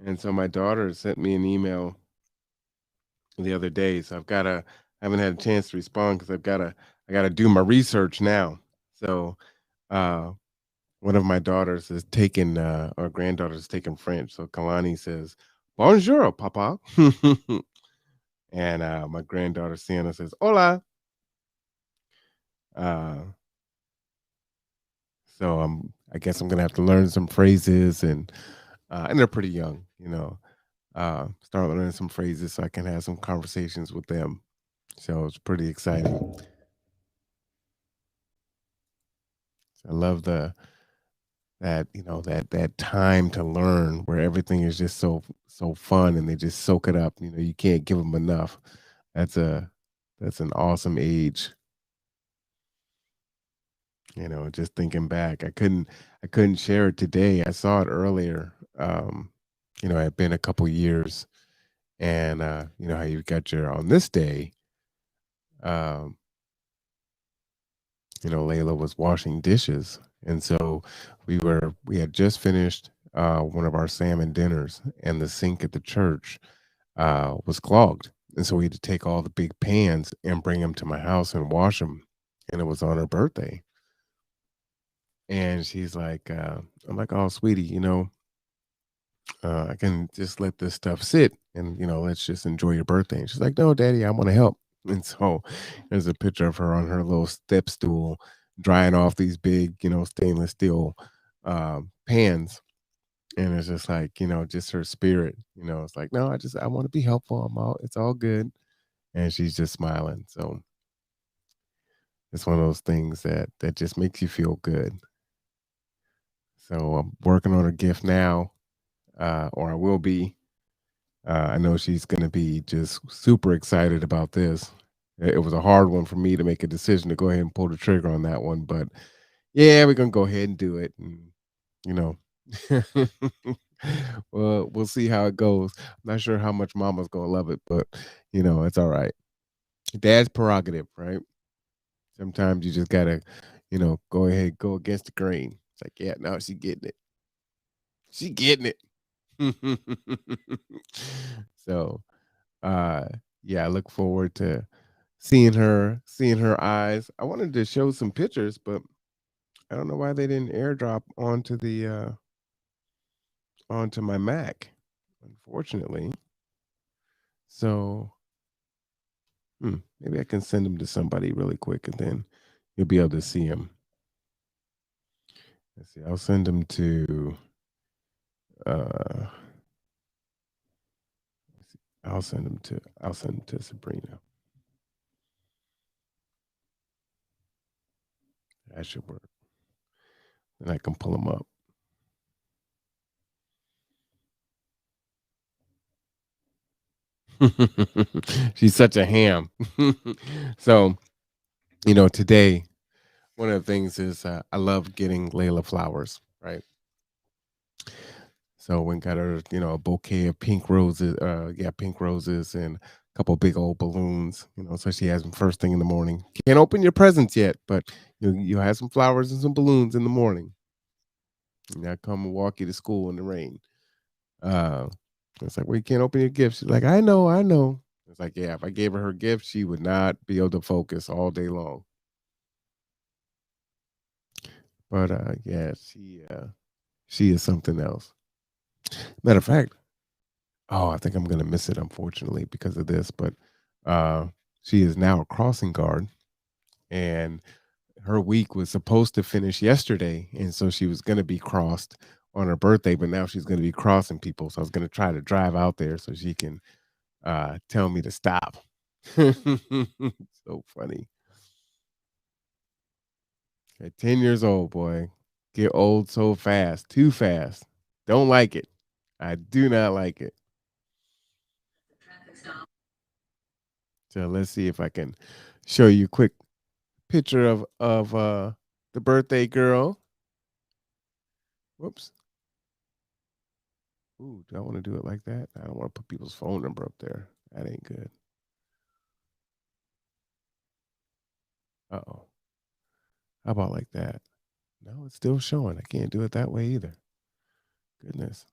And so my daughter sent me an email the other day. So I haven't had a chance to respond because I gotta do my research now. So one of my daughters is taking or granddaughter is taking French. So Kalani says, "Bonjour, papa." And my granddaughter Sienna says, "Hola." So I guess I'm gonna have to learn some phrases and they're pretty young, start learning some phrases so I can have some conversations with them. So it's pretty exciting. I love that time to learn where everything is just so fun and they just soak it up. You can't give them enough. That's That's an awesome age. Just thinking back, I couldn't share it today. I saw it earlier. It had been a couple years, and how you got your on this day. Um, Layla was washing dishes, and so we had just finished one of our salmon dinners, and the sink at the church was clogged, and so we had to take all the big pans and bring them to my house and wash them, and it was on her birthday. And she's like, I'm like, oh, sweetie, I can just let this stuff sit and, let's just enjoy your birthday. And she's like, no, daddy, I want to help. And so there's a picture of her on her little step stool, drying off these big, stainless steel pans. And it's just like, just her spirit, it's like, no, I want to be helpful. It's all good. And she's just smiling. So it's one of those things that just makes you feel good. So I'm working on a gift now, or I will be. I know she's going to be just super excited about this. It was a hard one for me to make a decision to go ahead and pull the trigger on that one, but yeah, we're going to go ahead and do it. And, well, we'll see how it goes. I'm not sure how much mama's going to love it, but it's all right. Dad's prerogative, right? Sometimes you just got to, go ahead, go against the grain. It's like, yeah, no, she's getting it. She getting it. So yeah, I look forward to seeing her eyes. I wanted to show some pictures, but I don't know why they didn't airdrop onto the onto my Mac, unfortunately. So maybe I can send them to somebody really quick, and then you'll be able to see them. Let's see, I'll send them to I'll send them to Sabrina. That should work. And I can pull them up. She's such a ham. So, today, one of the things is I love getting Layla flowers, right? So we got her, a bouquet of pink roses, pink roses and a couple big old balloons, so she has them first thing in the morning. Can't open your presents yet, but you have some flowers and some balloons in the morning. And I come and walk you to school in the rain. It's like, well, you can't open your gifts. She's like, I know. It's like, yeah, if I gave her gift, she would not be able to focus all day long. But yeah, she is something else. Matter of fact, I think I'm gonna miss it, unfortunately, because of this. But she is now a crossing guard, and her week was supposed to finish yesterday, and so she was gonna be crossed on her birthday, but now she's gonna be crossing people. So I was gonna try to drive out there so she can tell me to stop. So funny. At 10 years old, boy, get old so fast, too fast. Don't like it. I do not like it. So let's see if I can show you a quick picture of the birthday girl. Whoops. Ooh, do I want to do it like that? I don't want to put people's phone number up there. That ain't good. Uh-oh. How about like that? No, it's still showing. I can't do it that way either. Goodness.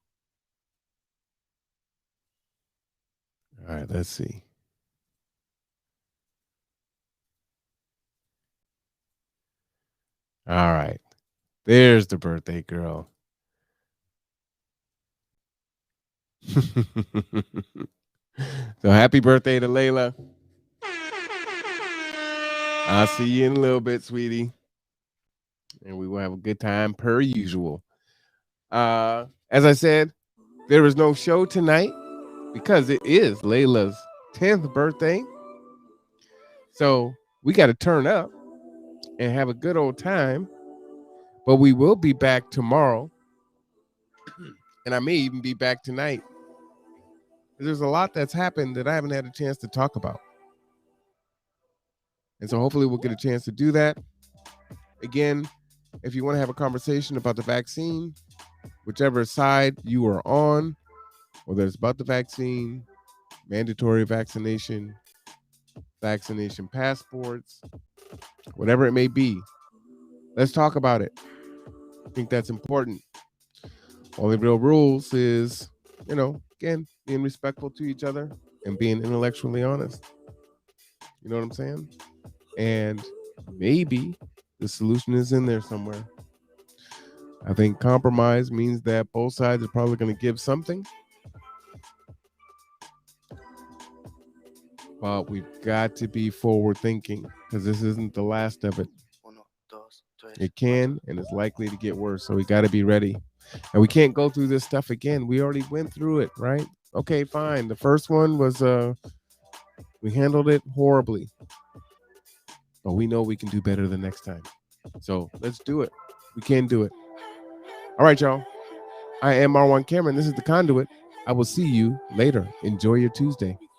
All right, let's see. All right. There's the birthday girl. So happy birthday to Layla. I'll see you in a little bit, sweetie. And we will have a good time per usual. As I said, there is no show tonight because it is Layla's 10th birthday. So we got to turn up and have a good old time. But we will be back tomorrow. And I may even be back tonight. There's a lot that's happened that I haven't had a chance to talk about. And so hopefully we'll get a chance to do that. Again, if you want to have a conversation about the vaccine, whichever side you are on, whether it's about the vaccine, mandatory vaccination, vaccination passports, whatever it may be, let's talk about it. I think that's important. Only real rules is, again, being respectful to each other and being intellectually honest. You know what I'm saying? And maybe the solution is in there somewhere. I think compromise means that both sides are probably going to give something. But we've got to be forward thinking because this isn't the last of it. It can and it's likely to get worse. So we got to be ready. And we can't go through this stuff again. We already went through it, right? Okay, fine. The first one was we handled it horribly. But we know we can do better the next time. So let's do it. We can do it. All right, y'all. I am Marwan Cameron. This is the Conduit. I will see you later. Enjoy your Tuesday.